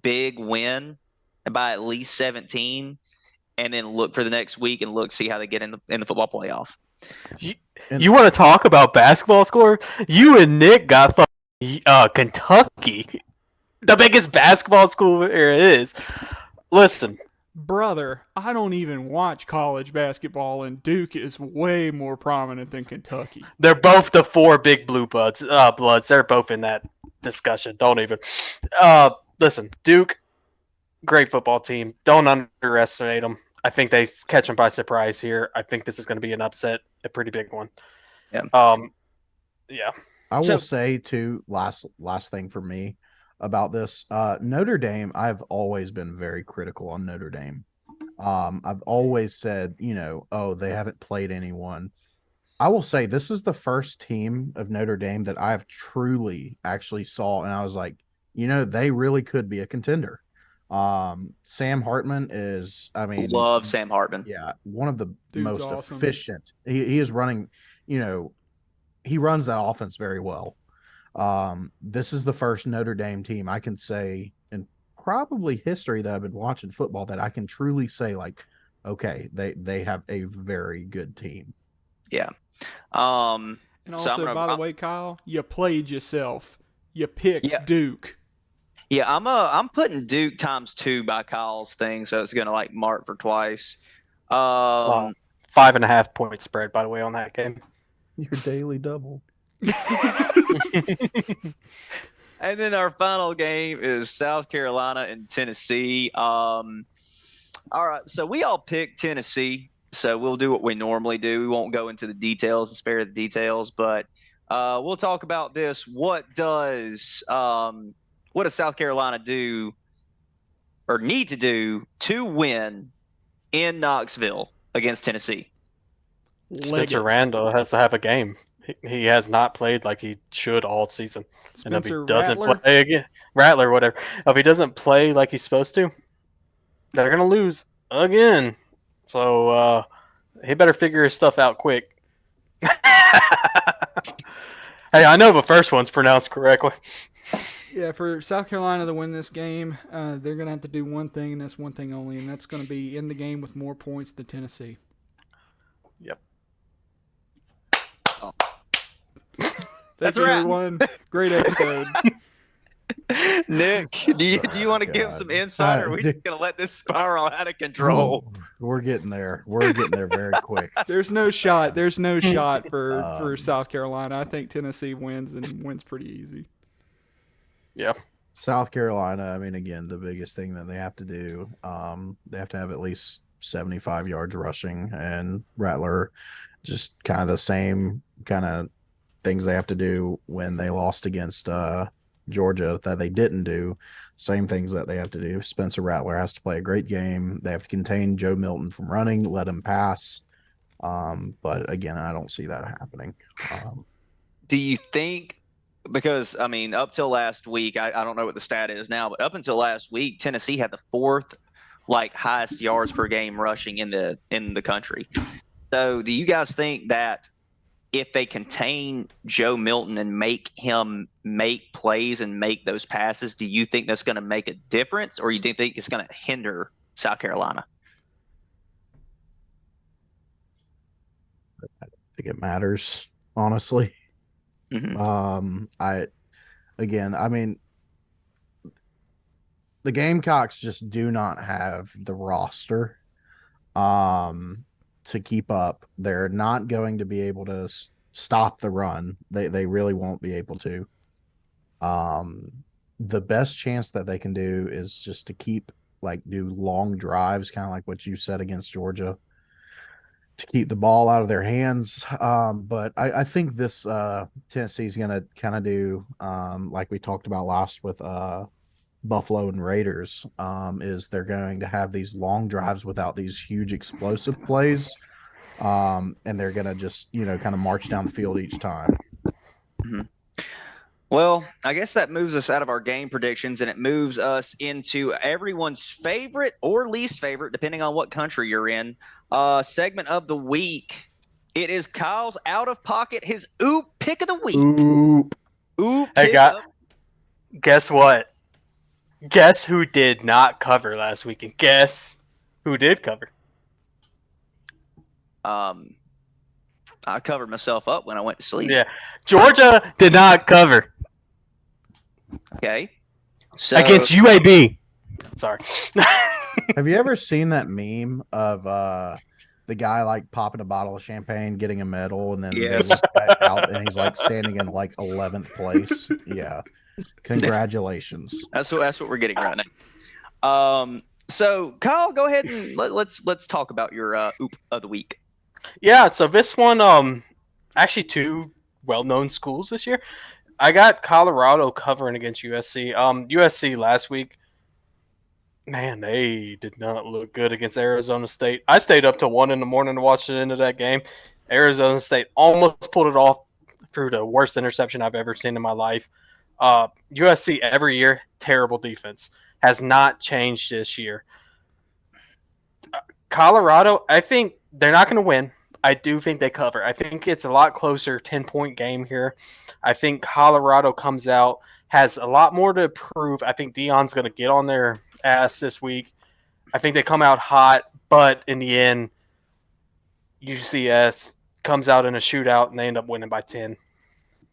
big win by at least 17, and then look for the next week and see how they get in the football playoff. You want to talk about basketball score? You and Nick got Kentucky, the biggest basketball school there is. Listen, brother, I don't even watch college basketball, and Duke is way more prominent than Kentucky. They're both the 4 big blue bloods. They're both in that discussion. Don't even. Listen, Duke, great football team. Don't underestimate them. I think they catch them by surprise here. I think this is going to be an upset, a pretty big one. Yeah. Yeah. I will say too, last thing for me about this, Notre Dame, I've always been very critical on Notre Dame. I've always said, they haven't played anyone. I will say this is the first team of Notre Dame that I've truly actually saw, and I was like, they really could be a contender. Sam Hartman is, love Sam Hartman. Yeah, one of the Dude's most awesome. efficient. He is running, he runs that offense very well. This is the first Notre Dame team I can say in probably history that I've been watching football that I can truly say, like, okay, they have a very good team. Yeah. And also, by the way, Kyle, you played yourself. You picked Duke. Yeah, I'm putting Duke ×2 by Kyle's thing, so it's gonna mark for twice. 5.5 point spread, by the way, on that game. Your daily double. And then our final game is South Carolina and Tennessee. All right, so we all picked Tennessee, so we'll do what we normally do. We won't go into the details and spare the details, but we'll talk about this. What does South Carolina do or need to do to win in Knoxville against Tennessee? Spencer Randall has to have a game. He has not played like he should all season. And if he doesn't play again, Rattler, whatever. If he doesn't play like he's supposed to, they're gonna lose again. So he better figure his stuff out quick. Hey, I know the first one's pronounced correctly. Yeah, for South Carolina to win this game, they're going to have to do one thing, and that's one thing only, and that's going to be in the game with more points than Tennessee. Yep. Oh. That's everyone. Great episode. Nick, do you want to give some insight, or are we just going to let this spiral out of control? We're getting there. We're getting there very quick. There's no shot. There's no shot for South Carolina. I think Tennessee wins and wins pretty easy. Yeah. South Carolina, I mean, again, the biggest thing that they have to do, they have to have at least 75 yards rushing, and Rattler just kind of the same kind of things they have to do when they lost against Georgia that they didn't do. Same things that they have to do. Spencer Rattler has to play a great game. They have to contain Joe Milton from running, let him pass. But again, I don't see that happening. Do you think, because I mean, up till last week, I don't know what the stat is now, but up until last week, Tennessee had the fourth highest yards per game rushing in the country. So do you guys think that if they contain Joe Milton and make him make plays and make those passes, do you think that's going to make a difference, or you think it's going to hinder South Carolina? I think it matters, honestly. Mm-hmm. I mean, the Gamecocks just do not have the roster to keep up. They're not going to be able to stop the run. They really won't be able to. The best chance that they can do is just to keep do long drives, kind of like what you said against Georgia, to keep the ball out of their hands. But I think this Tennessee is going to kind of do like we talked about last with Buffalo and Raiders, is they're going to have these long drives without these huge explosive plays. And they're going to just, kind of march down the field each time. Mm-hmm. Well, I guess that moves us out of our game predictions, and it moves us into everyone's favorite or least favorite, depending on what country you're in, segment of the week. It is Kyle's out of pocket, his OOP pick of the week. OOP. Hey, guess what? Guess who did not cover last week, and guess who did cover? I covered myself up when I went to sleep. Yeah, Georgia did not cover. Okay. So against UAB. Sorry. Have you ever seen that meme of the guy popping a bottle of champagne, getting a medal, and then yes. out, and he's standing in 11th place? Yeah. Congratulations. That's what we're getting right now. So Kyle, go ahead and let's talk about your OOP of the week. Yeah, so this one, actually two well-known schools this year. I got Colorado covering against USC. USC last week, man, they did not look good against Arizona State. I stayed up till 1 a.m. to watch the end of that game. Arizona State almost pulled it off through the worst interception I've ever seen in my life. USC every year, terrible defense. Has not changed this year. Colorado, I think they're not going to win. I do think they cover. I think it's a lot closer, 10-point game here. I think Colorado comes out, has a lot more to prove. I think Deion's going to get on their ass this week. I think they come out hot, but in the end, UCS comes out in a shootout, and they end up winning by 10.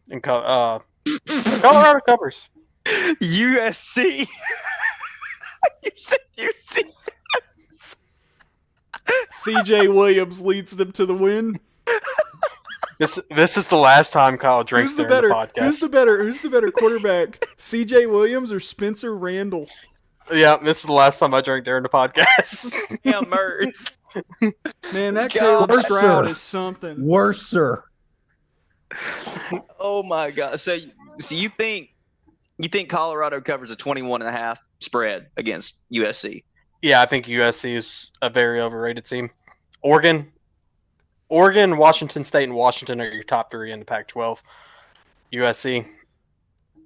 And Colorado covers. USC. You said UC. CJ Williams leads them to the win. This is the last time Kyle drinks during the podcast. Who's the better quarterback? C.J. Williams or Spencer Randall? Yeah, this is the last time I drank during the podcast. Yeah, Mertz. Man, that God. Caleb Stroud is something. Worser. Oh my God! So you think Colorado covers a 21.5 spread against USC? Yeah, I think USC is a very overrated team. Oregon, Washington State, and Washington are your top three in the Pac-12. USC,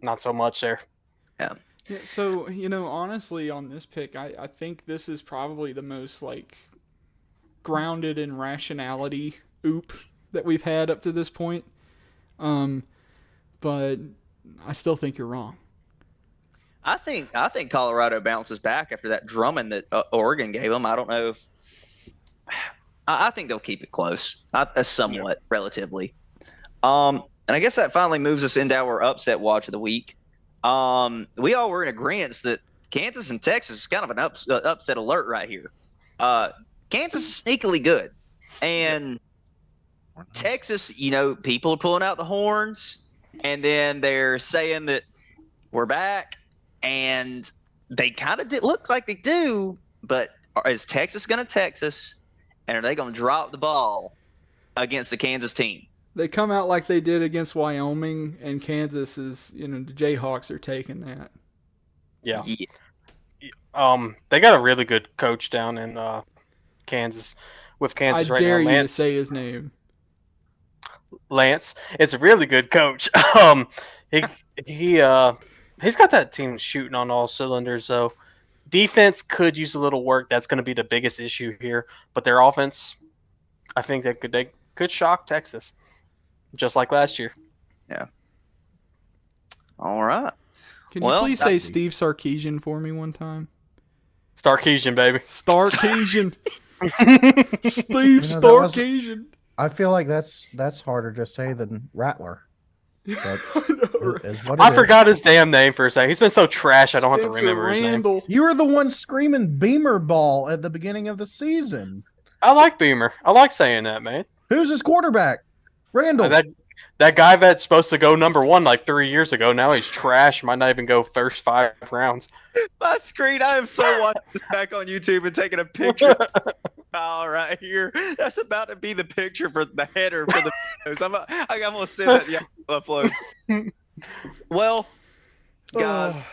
not so much there. Yeah. Yeah, so, honestly, on this pick, I think this is probably the most, grounded in rationality OOPP that we've had up to this point. But I still think you're wrong. I think Colorado bounces back after that drumming that Oregon gave them. I don't know if I think they'll keep it close, somewhat relatively. And I guess that finally moves us into our upset watch of the week. We all were in agreement that Kansas and Texas is kind of an upset alert right here. Kansas is sneakily good, and Texas, people are pulling out the horns, and then they're saying that we're back. And they kind of look like they do, but is Texas going to Texas, and are they going to drop the ball against the Kansas team? They come out like they did against Wyoming, and Kansas is, the Jayhawks are taking that. Yeah. They got a really good coach down in Kansas with Kansas right now. I dare you to Lance. say his name. Lance is a really good coach. He's got that team shooting on all cylinders, though. Defense could use a little work. That's going to be the biggest issue here. But their offense, I think they could shock Texas, just like last year. Yeah. All right. Can you please say Steve Sarkisian for me one time? Starkisian, baby. Starkisian. Steve Starkisian. I feel like that's harder to say than Rattler. But I forgot his damn name for a second. He's been so trash I don't have to remember his name. You were the one screaming Beamer ball at the beginning of the season. I like Beamer. I like saying that, man. Who's his quarterback? Randall. That guy that's supposed to go number 1 like 3 years ago, now he's trash. Might not even go first 5 rounds. My screen, I am so watching this back on YouTube and taking a picture. Oh, right here. That's about to be the picture for the header for the videos. I'm going to send that to uploads. Well, guys,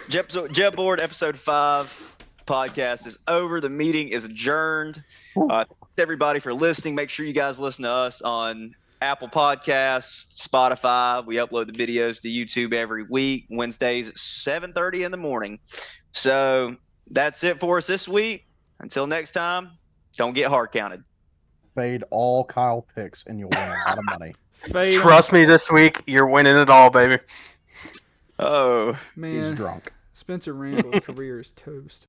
JEB Board episode 5 podcast is over. The meeting is adjourned. Thanks everybody for listening. Make sure you guys listen to us on Apple Podcasts, Spotify. We upload the videos to YouTube every week, Wednesdays at 7:30 in the morning. So that's it for us this week. Until next time, don't get hard counted. Fade all Kyle picks and you'll win a lot of money. Trust me, this week you're winning it all, baby. Oh, man, he's drunk. Spencer Randall's career is toast.